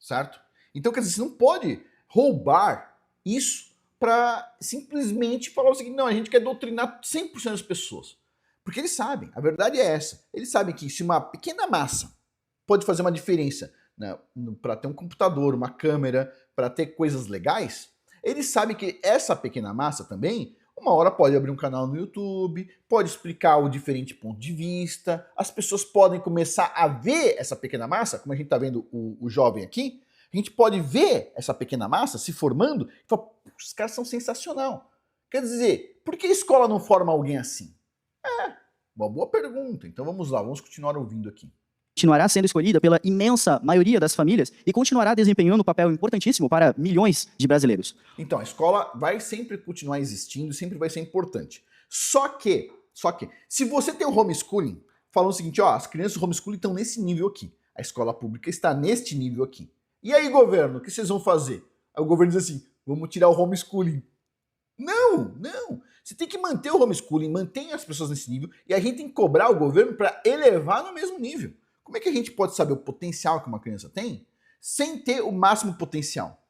Certo? Então, quer dizer, você não pode roubar isso para simplesmente falar o seguinte, não, a gente quer doutrinar 100% das pessoas. Porque eles sabem, a verdade é essa. Eles sabem que se uma pequena massa pode fazer uma diferença, né, para ter um computador, uma câmera, para ter coisas legais, eles sabem que essa pequena massa também, uma hora pode abrir um canal no YouTube, pode explicar o diferente ponto de vista, as pessoas podem começar a ver essa pequena massa, como a gente está vendo o jovem aqui, a gente pode ver essa pequena massa se formando e falar, os caras são sensacional. Quer dizer, por que a escola não forma alguém assim? Uma boa pergunta. Então vamos lá, vamos continuar ouvindo aqui. Continuará sendo escolhida pela imensa maioria das famílias e continuará desempenhando um papel importantíssimo para milhões de brasileiros. Então, a escola vai sempre continuar existindo, sempre vai ser importante. Só que, se você tem um homeschooling, falando o seguinte, ó, as crianças do homeschooling estão nesse nível aqui, a escola pública está neste nível aqui. E aí, governo, o que vocês vão fazer? Aí o governo diz assim, vamos tirar o homeschooling. Não. Você tem que manter o homeschooling, manter as pessoas nesse nível, e a gente tem que cobrar o governo para elevar no mesmo nível. Como é que a gente pode saber o potencial que uma criança tem sem ter o máximo potencial?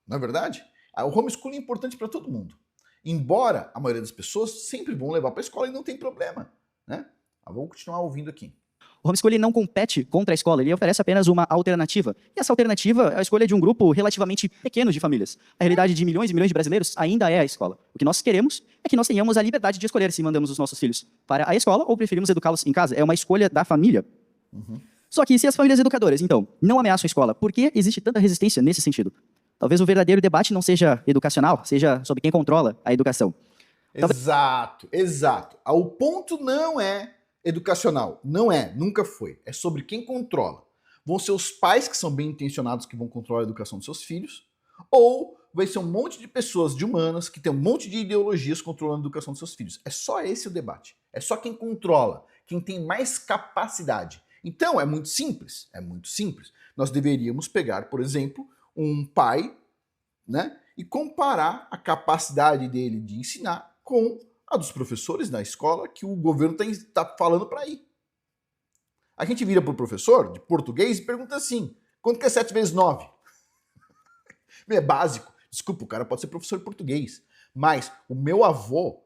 Não é verdade? O homeschooling é importante para todo mundo. Embora a maioria das pessoas sempre vão levar para a escola e não tem problema, né? Mas vamos continuar ouvindo aqui. O homeschooling não compete contra a escola, ele oferece apenas uma alternativa. E essa alternativa é a escolha de um grupo relativamente pequeno de famílias. A realidade de milhões e milhões de brasileiros ainda é a escola. O que nós queremos é que nós tenhamos a liberdade de escolher se mandamos os nossos filhos para a escola ou preferimos educá-los em casa. É uma escolha da família. Só que se as famílias educadoras, então, não ameaçam a escola, por que existe tanta resistência nesse sentido? Talvez o verdadeiro debate não seja educacional, seja sobre quem controla a educação. Exato, exato. O ponto não é educacional. Não é, nunca foi. É sobre quem controla. Vão ser os pais que são bem intencionados que vão controlar a educação dos seus filhos, ou vai ser um monte de pessoas de humanas que tem um monte de ideologias controlando a educação dos seus filhos. É só esse o debate. É só quem controla, quem tem mais capacidade. Então, é muito simples. É muito simples. Nós deveríamos pegar, por exemplo, um pai, né, e comparar a capacidade dele de ensinar com a dos professores na escola que o governo está falando para ir. A gente vira para o professor de português e pergunta assim, quanto que é 7 vezes 9? É básico. Desculpa, o cara pode ser professor de português. Mas o meu avô,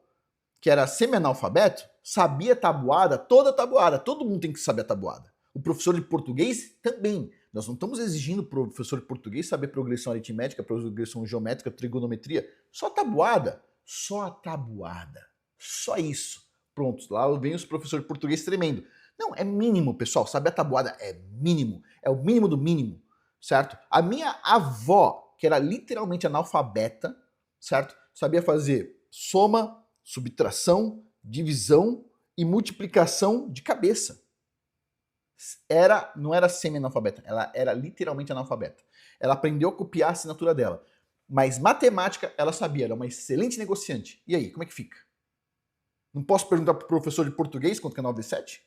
que era semi-analfabeto, sabia tabuada, toda tabuada. Todo mundo tem que saber a tabuada. O professor de português também. Nós não estamos exigindo para o professor de português saber progressão aritmética, progressão geométrica, trigonometria. Só a tabuada. Só a tabuada. Só isso. Pronto, lá vem os professores de português tremendo. Não, é mínimo, pessoal. Saber a tabuada é mínimo. É o mínimo do mínimo, certo? A minha avó, que era literalmente analfabeta, certo? Sabia fazer soma, subtração, divisão e multiplicação de cabeça. Não era semi-analfabeta, ela era literalmente analfabeta. Ela aprendeu a copiar a assinatura dela. Mas matemática ela sabia, era uma excelente negociante. E aí, como é que fica? Não posso perguntar para o professor de português quanto que é 9 vezes 7?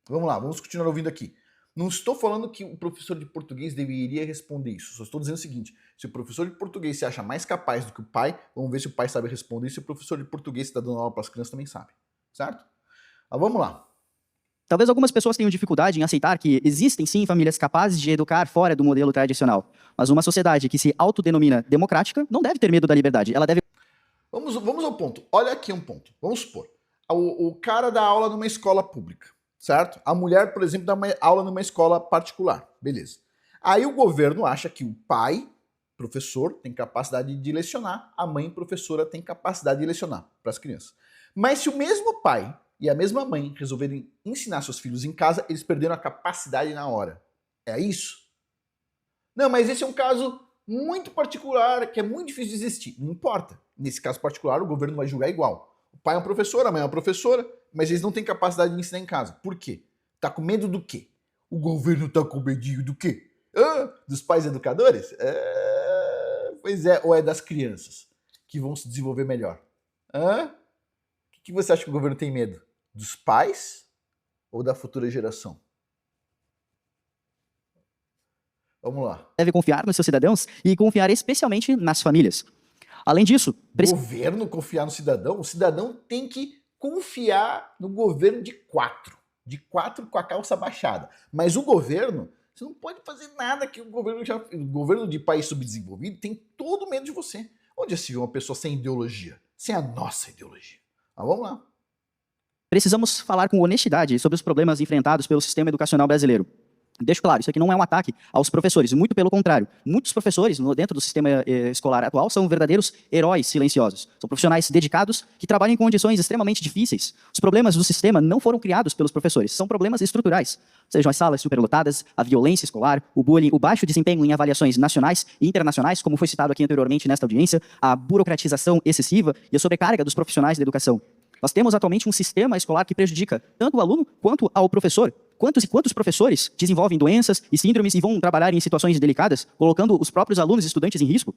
Vamos lá, vamos continuar ouvindo aqui. Não estou falando que o professor de português deveria responder isso. Só estou dizendo o seguinte, se o professor de português se acha mais capaz do que o pai, vamos ver se o pai sabe responder e se o professor de português que está dando aula para as crianças também sabe. Certo? Mas vamos lá. Talvez algumas pessoas tenham dificuldade em aceitar que existem sim famílias capazes de educar fora do modelo tradicional. Mas uma sociedade que se autodenomina democrática não deve ter medo da liberdade. Ela deve... Vamos ao ponto. Olha aqui um ponto. Vamos supor. O cara dá aula numa escola pública, certo? A mulher, por exemplo, dá aula numa escola particular. Beleza. Aí o governo acha que o pai, professor, tem capacidade de lecionar, a mãe, professora, tem capacidade de lecionar para as crianças. Mas se o mesmo pai e a mesma mãe resolverem ensinar seus filhos em casa, eles perderam a capacidade na hora. É isso? Não, mas esse é um caso muito particular, que é muito difícil de existir. Não importa. Nesse caso particular, o governo vai julgar igual. O pai é um professor, a mãe é uma professora, mas eles não têm capacidade de ensinar em casa. Por quê? Tá com medo do quê? O governo tá com medinho do quê? Dos pais educadores? Pois é, ou é das crianças que vão se desenvolver melhor? O que você acha que o governo tem medo? Dos pais ou da futura geração? Vamos lá. Deve confiar nos seus cidadãos e confiar especialmente nas famílias. Além disso... O governo confiar no cidadão? O cidadão tem que confiar no governo de quatro. De quatro com a calça baixada. Mas o governo, você não pode fazer nada que o governo de país subdesenvolvido tem todo medo de você. Onde se vê uma pessoa sem ideologia? Sem a nossa ideologia. Mas vamos lá. Precisamos falar com honestidade sobre os problemas enfrentados pelo sistema educacional brasileiro. Deixo claro, isso aqui não é um ataque aos professores, muito pelo contrário. Muitos professores dentro do sistema escolar atual são verdadeiros heróis silenciosos. São profissionais dedicados que trabalham em condições extremamente difíceis. Os problemas do sistema não foram criados pelos professores, são problemas estruturais. Sejam as salas superlotadas, a violência escolar, o bullying, o baixo desempenho em avaliações nacionais e internacionais, como foi citado aqui anteriormente nesta audiência, a burocratização excessiva e a sobrecarga dos profissionais da educação. Nós temos atualmente um sistema escolar que prejudica tanto o aluno quanto ao professor. Quantos e quantos professores desenvolvem doenças e síndromes e vão trabalhar em situações delicadas, colocando os próprios alunos e estudantes em risco?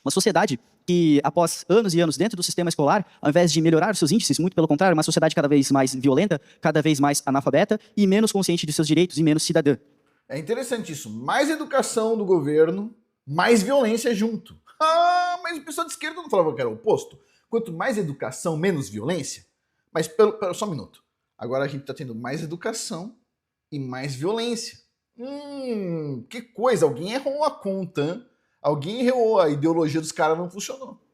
Uma sociedade que, após anos e anos dentro do sistema escolar, ao invés de melhorar os seus índices, muito pelo contrário, uma sociedade cada vez mais violenta, cada vez mais analfabeta e menos consciente de seus direitos e menos cidadã. É interessante isso. Mais educação do governo, mais violência junto. Mas o pessoal de esquerda não falava que era o oposto. Quanto mais educação, menos violência. Mas só um minuto. Agora a gente está tendo mais educação e mais violência. Que coisa, alguém errou a conta, hein? Alguém errou, a ideologia dos caras não funcionou.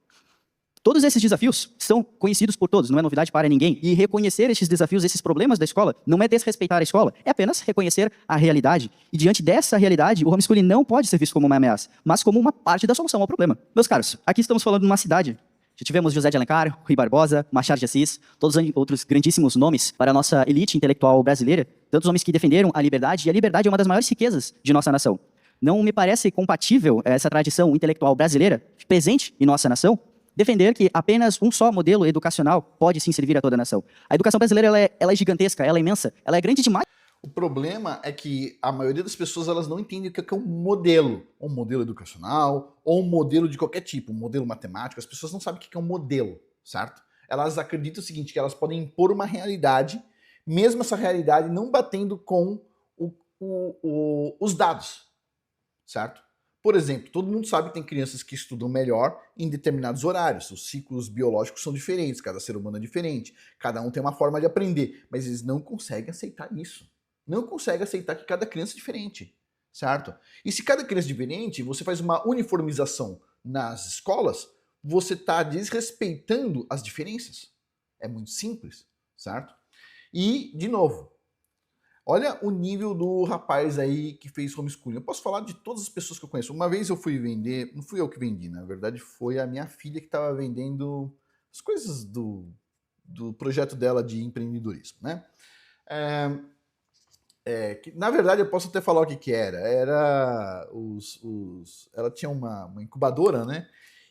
Todos esses desafios são conhecidos por todos, não é novidade para ninguém. E reconhecer esses desafios, esses problemas da escola, não é desrespeitar a escola, é apenas reconhecer a realidade. E diante dessa realidade, o homeschooling não pode ser visto como uma ameaça, mas como uma parte da solução ao problema. Meus caros, aqui estamos falando de uma cidade. Já tivemos José de Alencar, Rui Barbosa, Machado de Assis, todos outros grandíssimos nomes para a nossa elite intelectual brasileira, tantos homens que defenderam a liberdade, e a liberdade é uma das maiores riquezas de nossa nação. Não me parece compatível essa tradição intelectual brasileira, presente em nossa nação, defender que apenas um só modelo educacional pode sim servir a toda a nação. A educação brasileira ela é gigantesca, ela é imensa, ela é grande demais. O problema é que a maioria das pessoas elas não entendem o que é um modelo educacional, ou um modelo de qualquer tipo, um modelo matemático. As pessoas não sabem o que é um modelo, certo? Elas acreditam o seguinte, que elas podem impor uma realidade, mesmo essa realidade não batendo com os dados, certo? Por exemplo, todo mundo sabe que tem crianças que estudam melhor em determinados horários. Os ciclos biológicos são diferentes, cada ser humano é diferente, cada um tem uma forma de aprender, mas eles não conseguem aceitar isso. Não conseguem aceitar que cada criança é diferente, certo? E se cada criança é diferente, você faz uma uniformização nas escolas, você está desrespeitando as diferenças. É muito simples, certo? E, de novo, olha o nível do rapaz aí que fez homeschooling. Eu posso falar de todas as pessoas que eu conheço. Uma vez eu fui vender, não fui eu que vendi, na verdade foi a minha filha que estava vendendo as coisas do projeto dela de empreendedorismo, né? Que, na verdade eu posso até falar o que era. Era ela tinha uma incubadora, né?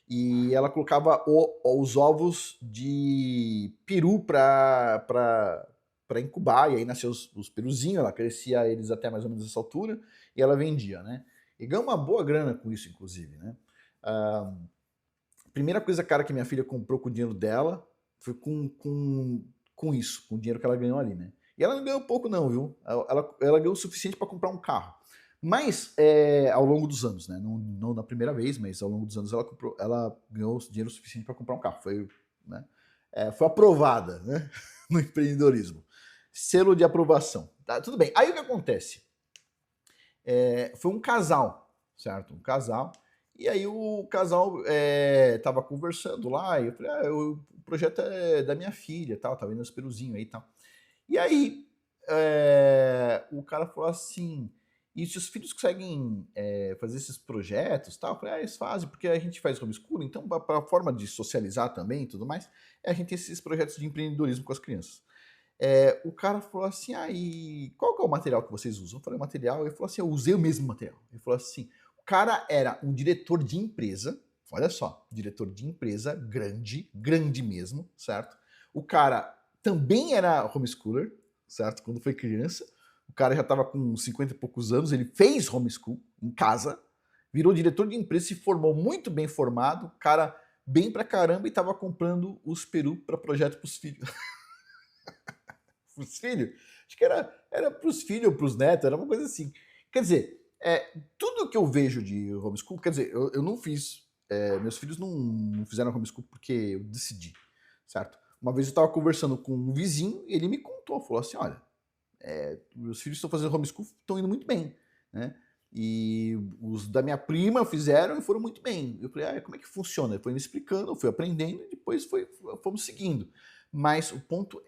E ela colocava os ovos de peru para incubar, e aí nasceu os peruzinhos, ela crescia eles até mais ou menos essa altura, e ela vendia, né? E ganhou uma boa grana com isso, inclusive, né? Primeira coisa cara que minha filha comprou com o dinheiro dela foi com isso, com o dinheiro que ela ganhou ali, né? E ela não ganhou pouco não, viu? Ela ganhou o suficiente para comprar um carro. Mas, ao longo dos anos, né? Não na primeira vez, mas ao longo dos anos ela ganhou dinheiro suficiente para comprar um carro. Foi, né? Foi aprovada, né? No empreendedorismo. Selo de aprovação. Tá, tudo bem. Aí o que acontece? Foi um casal, certo? Um casal. E aí o casal tava conversando lá, e eu falei, o projeto é da minha filha, tal, tá vendo os peruzinhos aí e tal. E aí o cara falou assim, e se os filhos conseguem fazer esses projetos, tal? Eu falei, eles fazem, porque a gente faz homeschooling, então para a forma de socializar também e tudo mais, a gente tem esses projetos de empreendedorismo com as crianças. O cara falou assim, e qual que é o material que vocês usam? Eu falei, o material, ele falou assim, eu usei o mesmo material. Ele falou assim, o cara era um diretor de empresa, olha só, diretor de empresa grande mesmo, certo? O cara também era homeschooler, certo? Quando foi criança, o cara já estava com 50 e poucos anos, ele fez homeschool em casa, virou diretor de empresa, se formou muito bem formado, cara bem pra caramba, e estava comprando os peru para projeto pros filhos. Pros filhos? Acho que era pros filhos ou pros netos, era uma coisa assim. Quer dizer, tudo que eu vejo de homeschool, quer dizer, eu não fiz, meus filhos não fizeram homeschool porque eu decidi, certo? Uma vez eu estava conversando com um vizinho e ele me contou, falou assim, olha, meus filhos estão fazendo homeschool, estão indo muito bem, né? E os da minha prima fizeram e foram muito bem. Eu falei, como é que funciona? Ele foi me explicando, eu fui aprendendo e depois fomos seguindo. Mas o ponto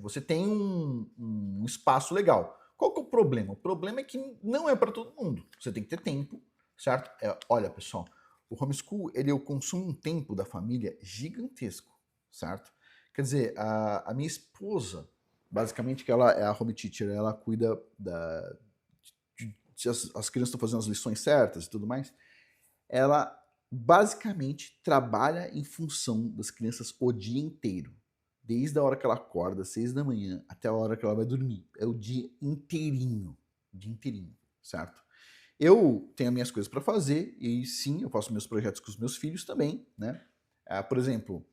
você tem um espaço legal. Qual que é o problema? O problema é que não é para todo mundo. Você tem que ter tempo, certo? Olha, pessoal, o homeschool, ele consome um tempo da família gigantesco, certo? Quer dizer, a minha esposa, basicamente, que ela é a home teacher, ela cuida se as crianças estão fazendo as lições certas e tudo mais, ela basicamente trabalha em função das crianças o dia inteiro. Desde a hora que ela acorda, 6 da manhã, até a hora que ela vai dormir. É o dia inteirinho, certo? Eu tenho as minhas coisas para fazer, e sim, eu faço meus projetos com os meus filhos também, né? Por exemplo,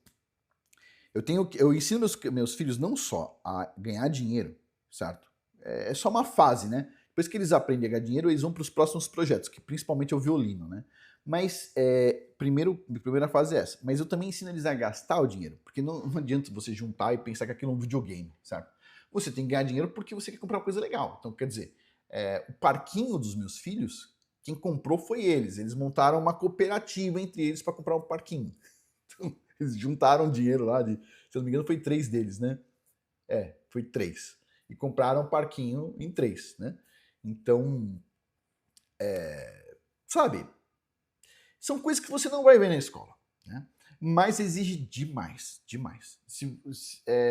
eu ensino meus filhos não só a ganhar dinheiro, certo? É só uma fase, né? Depois que eles aprendem a ganhar dinheiro, eles vão para os próximos projetos, que principalmente é o violino, né? Mas, primeira fase é essa. Mas eu também ensino eles a gastar o dinheiro, porque não adianta você juntar e pensar que aquilo é um videogame, certo? Você tem que ganhar dinheiro porque você quer comprar uma coisa legal. Então, quer dizer, o parquinho dos meus filhos, quem comprou foi eles. Eles montaram uma cooperativa entre eles para comprar um parquinho. Então, eles juntaram dinheiro lá, se eu não me engano, foi 3 deles, né? Foi 3. E compraram um parquinho em 3, né? Então, sabe, são coisas que você não vai ver na escola, né? Mas exige demais, demais.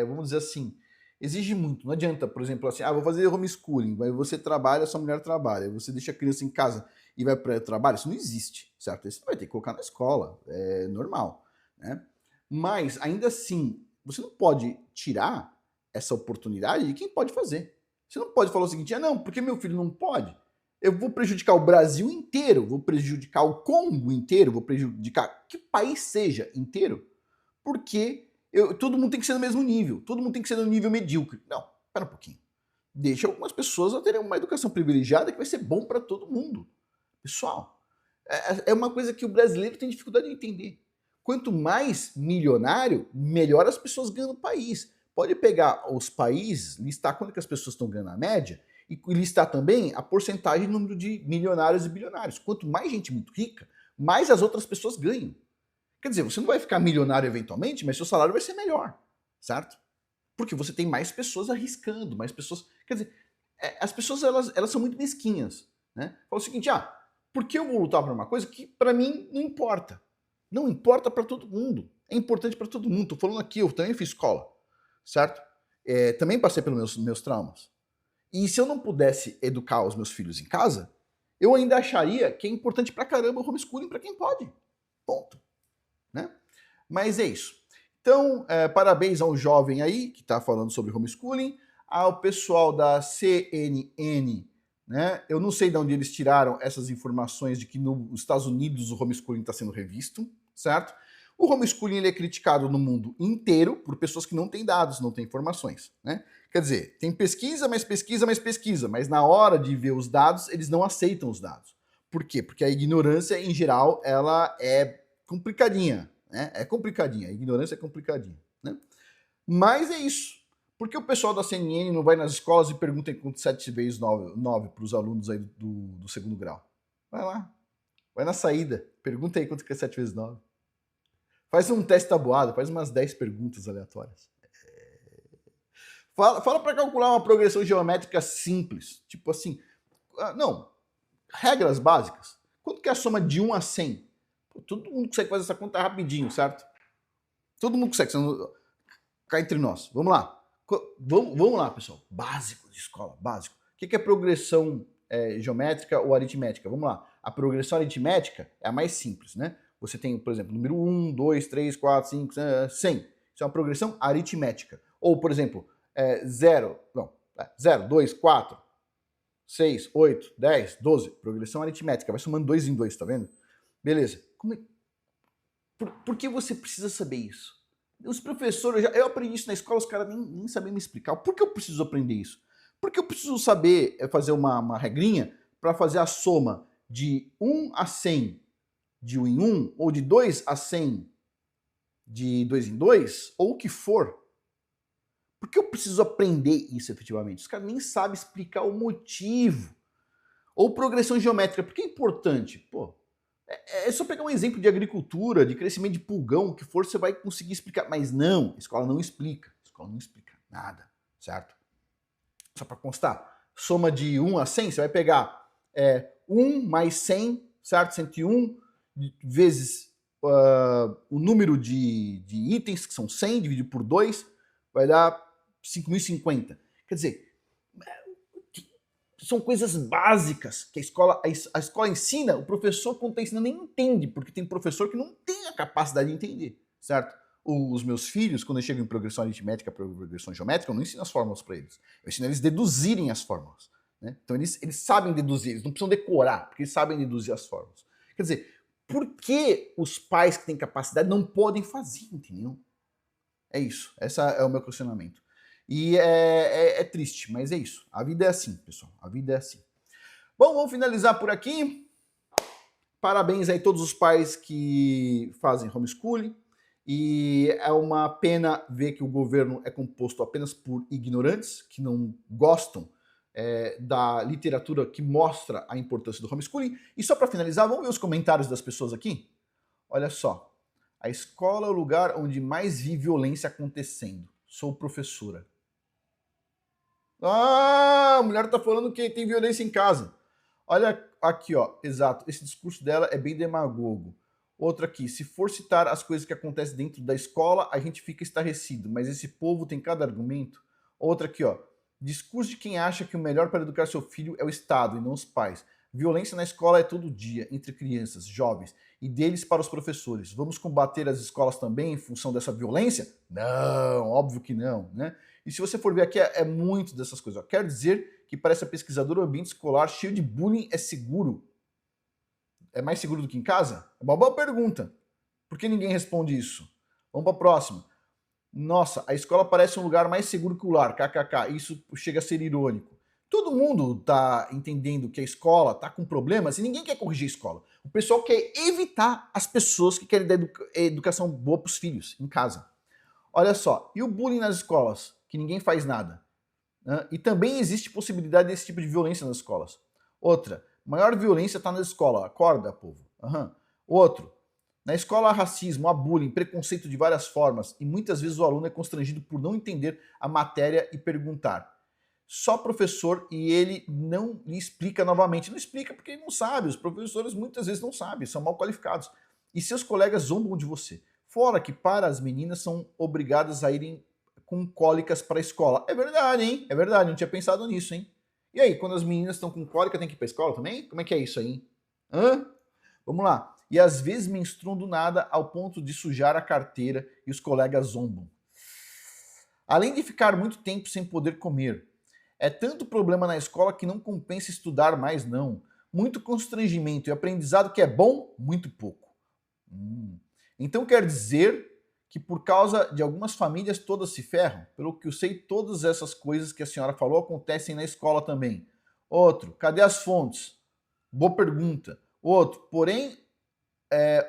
Vamos dizer assim, exige muito. Não adianta, por exemplo, assim, vou fazer homeschooling, aí você trabalha, sua mulher trabalha, aí você deixa a criança em casa e vai para o trabalho, isso não existe, certo? Isso vai ter que colocar na escola, é normal, né? Mas, ainda assim, você não pode tirar essa oportunidade de quem pode fazer. Você não pode falar o seguinte, não, porque meu filho não pode. Eu vou prejudicar o Brasil inteiro, vou prejudicar o Congo inteiro, vou prejudicar que país seja inteiro, porque todo mundo tem que ser no mesmo nível, todo mundo tem que ser no nível medíocre. Não, espera um pouquinho. Deixa algumas pessoas terem uma educação privilegiada que vai ser bom para todo mundo. Pessoal, é uma coisa que o brasileiro tem dificuldade de entender. Quanto mais milionário, melhor as pessoas ganham no país. Pode pegar os países, listar quanto que as pessoas estão ganhando na média, e listar também a porcentagem do número de milionários e bilionários. Quanto mais gente muito rica, mais as outras pessoas ganham. Quer dizer, você não vai ficar milionário eventualmente, mas seu salário vai ser melhor, certo? Porque você tem mais pessoas arriscando, mais pessoas... Quer dizer, as pessoas elas são muito mesquinhas, né? Fala o seguinte, por que eu vou lutar por uma coisa que para mim não importa? Não importa para todo mundo. É importante para todo mundo. Tô falando aqui, eu também fiz escola, certo? Também passei pelos meus traumas. E se eu não pudesse educar os meus filhos em casa, eu ainda acharia que é importante pra caramba o homeschooling para quem pode. Ponto. Né? Mas é isso. Então, parabéns ao jovem aí que está falando sobre homeschooling, ao pessoal da CNN, né? Eu não sei de onde eles tiraram essas informações de que nos Estados Unidos o homeschooling está sendo revisto, certo? O homeschooling ele é criticado no mundo inteiro por pessoas que não têm dados, não têm informações, né? Quer dizer, tem pesquisa, mais pesquisa, mais pesquisa, mas na hora de ver os dados, eles não aceitam os dados. Por quê? Porque a ignorância, em geral, ela é complicadinha, né? É complicadinha, a ignorância é complicadinha, né? Mas é isso. Por que o pessoal da CNN não vai nas escolas e pergunta quanto 7 vezes 9 para os alunos aí do segundo grau? Vai lá, vai na saída, pergunta aí quanto que é 7 vezes 9. Faz um teste tabuado, faz umas 10 perguntas aleatórias. Fala para calcular uma progressão geométrica simples. Tipo assim, regras básicas. Quanto que é a soma de 1 a 100? Pô, todo mundo consegue fazer essa conta rapidinho, certo? Todo mundo consegue. Cá entre nós. Vamos lá. Vamos lá, pessoal. Básico de escola, básico. O que é progressão geométrica ou aritmética? Vamos lá. A progressão aritmética é a mais simples, né? Você tem, por exemplo, número 1, 2, 3, 4, 5, 100. Isso é uma progressão aritmética. Ou, por exemplo, 0, 2, 4, 6, 8, 10, 12. Progressão aritmética. Vai somando 2 em 2, tá vendo? Beleza. Por que você precisa saber isso? Os professores, eu aprendi isso na escola, os caras nem sabem me explicar. Por que eu preciso aprender isso? Porque eu preciso saber fazer uma regrinha para fazer a soma de 1 a 100 de 1 em 1, ou de 2 a 100 de 2 em 2, ou o que for. Por que eu preciso aprender isso efetivamente? Os caras nem sabem explicar o motivo. Ou progressão geométrica, por que é importante? Pô, é só pegar um exemplo de agricultura, de crescimento de pulgão, o que for, você vai conseguir explicar. Mas não, a escola não explica. A escola não explica nada, certo? Só para constar, soma de 1 a 100, você vai pegar 1 mais 100, certo? 101, vezes o número de itens, que são 100, dividido por 2, vai dar 5.050. Quer dizer, são coisas básicas que a escola ensina, o professor, quando está ensinando, nem entende, porque tem professor que não tem a capacidade de entender, certo? Os meus filhos, quando eles chegam em progressão aritmética, progressão geométrica, eu não ensino as fórmulas para eles. Eu ensino eles a deduzirem as fórmulas, né? Então eles sabem deduzir, eles não precisam decorar, porque eles sabem deduzir as fórmulas. Quer dizer, por que os pais que têm capacidade não podem fazer, entendeu? É isso, esse é o meu questionamento. E é triste, mas é isso. A vida é assim, pessoal. A vida é assim. Bom, vamos finalizar por aqui. parabéns aí a todos os pais que fazem homeschooling. E é uma pena ver que o governo é composto apenas por ignorantes que não gostam da literatura que mostra a importância do homeschooling. E só para finalizar, vamos ver os comentários das pessoas aqui? Olha só. A escola é o lugar onde mais vi violência acontecendo. Sou professora. Ah, a mulher tá falando que tem violência em casa. Olha aqui, ó. Exato. Esse discurso dela é bem demagogo. Outra aqui, se for citar as coisas que acontecem dentro da escola, a gente fica estarrecido, mas esse povo tem cada argumento. Outra aqui, ó, discurso de quem acha que o melhor para educar seu filho é o Estado e não os pais. Violência na escola é todo dia, entre crianças, jovens, e deles para os professores. Vamos combater as escolas também em função dessa violência? Não, óbvio que não, né? E se você for ver aqui, é muito dessas coisas. Ó. Quer dizer que para essa pesquisadora o ambiente escolar cheio de bullying é seguro? É mais seguro do que em casa? É uma boa pergunta. Por que ninguém responde isso? Vamos para a próxima. Nossa, a escola parece um lugar mais seguro que o lar, kkk. Isso chega a ser irônico. Todo mundo está entendendo que a escola está com problemas e ninguém quer corrigir a escola. O pessoal quer evitar as pessoas que querem dar educação boa para os filhos em casa. Olha só, e o bullying nas escolas? Que ninguém faz nada. E também existe possibilidade desse tipo de violência nas escolas. Outra, maior violência está na escola. Acorda, povo. Outro, na escola há racismo, há bullying, preconceito de várias formas e muitas vezes o aluno é constrangido por não entender a matéria e perguntar. Só professor e ele não lhe explica novamente. Não explica porque ele não sabe. Os professores muitas vezes não sabem, são mal qualificados. E seus colegas zombam de você. Fora que para as meninas são obrigadas a irem com cólicas para a escola. É verdade, hein? É verdade, não tinha pensado nisso, hein? E aí, quando as meninas estão com cólica, tem que ir para a escola também? Como é que é isso aí? Vamos lá. E às vezes menstruam do nada ao ponto de sujar a carteira e os colegas zombam. Além de ficar muito tempo sem poder comer. É tanto problema na escola que não compensa estudar mais, não. Muito constrangimento e aprendizado que é bom, muito pouco. Então quer dizer que por causa de algumas famílias todas se ferram? Pelo que eu sei, todas essas coisas que a senhora falou acontecem na escola também. Outro, cadê as fontes? Boa pergunta. Outro, porém,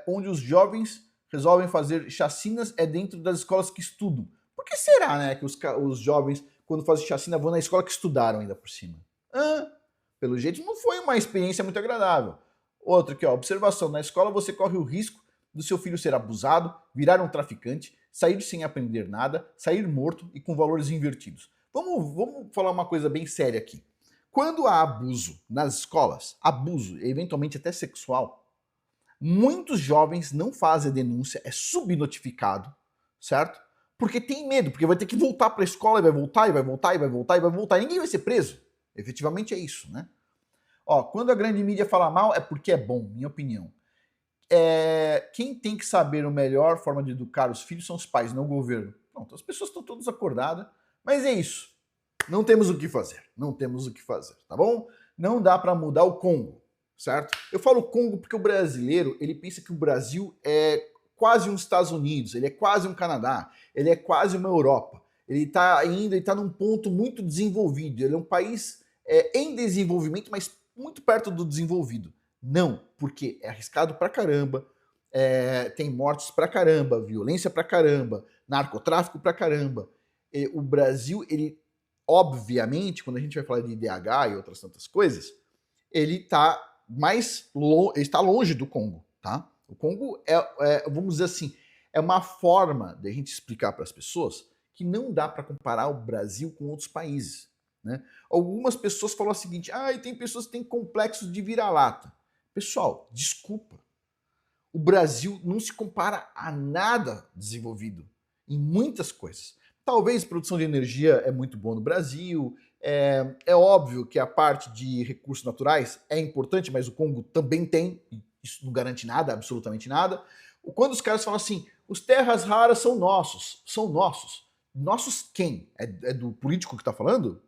onde os jovens resolvem fazer chacinas é dentro das escolas que estudam. Por que será, né, que os jovens, quando fazem chacina, vão na escola que estudaram ainda por cima? Pelo jeito, não foi uma experiência muito agradável. Outra aqui, ó, observação. Na escola você corre o risco do seu filho ser abusado, virar um traficante, sair sem aprender nada, sair morto e com valores invertidos. Vamos falar uma coisa bem séria aqui. Quando há abuso nas escolas, abuso, eventualmente até sexual, muitos jovens não fazem a denúncia, é subnotificado, certo? Porque tem medo, porque vai ter que voltar para a escola e vai voltar, e vai voltar, e vai voltar, e vai voltar, e ninguém vai ser preso. Efetivamente é isso, né? Ó, quando a grande mídia fala mal, é porque é bom, minha opinião. Quem tem que saber a melhor forma de educar os filhos são os pais, não o governo. Pronto, as pessoas estão todas acordadas, mas é isso. Não temos o que fazer, não temos o que fazer, tá bom? Não dá para mudar o Congo, certo? Eu falo Congo porque o brasileiro, ele pensa que o Brasil é quase um Estados Unidos, ele é quase um Canadá, ele é quase uma Europa. Ele está num ponto muito desenvolvido, ele é um país em desenvolvimento, mas muito perto do desenvolvido. Não, porque é arriscado pra caramba, tem mortes pra caramba, violência pra caramba, narcotráfico pra caramba. O Brasil, ele, obviamente, quando a gente vai falar de IDH e outras tantas coisas, ele está longe do Congo, tá? O Congo vamos dizer assim, é uma forma de a gente explicar para as pessoas que não dá para comparar o Brasil com outros países, né? Algumas pessoas falam o seguinte, tem pessoas que têm complexo de vira-lata. Pessoal, desculpa. O Brasil não se compara a nada desenvolvido em muitas coisas. Talvez produção de energia é muito boa no Brasil, é óbvio que a parte de recursos naturais é importante, mas o Congo também tem, isso não garante nada, absolutamente nada. Quando os caras falam assim, os terras raras são nossos. Nossos quem? É do político que está falando?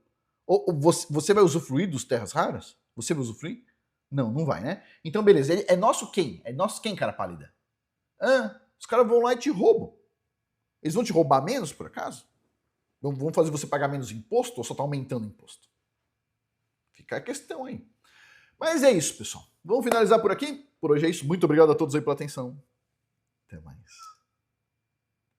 Ou você vai usufruir dos terras raras? Você vai usufruir? Não, não vai, né? Então, beleza. É nosso quem? É nosso quem, cara pálida? Os caras vão lá e te roubam. Eles vão te roubar menos, por acaso? Vão fazer você pagar menos imposto ou só tá aumentando o imposto? Fica a questão aí. Mas é isso, pessoal. Vamos finalizar por aqui? Por hoje é isso. Muito obrigado a todos aí pela atenção. Até mais.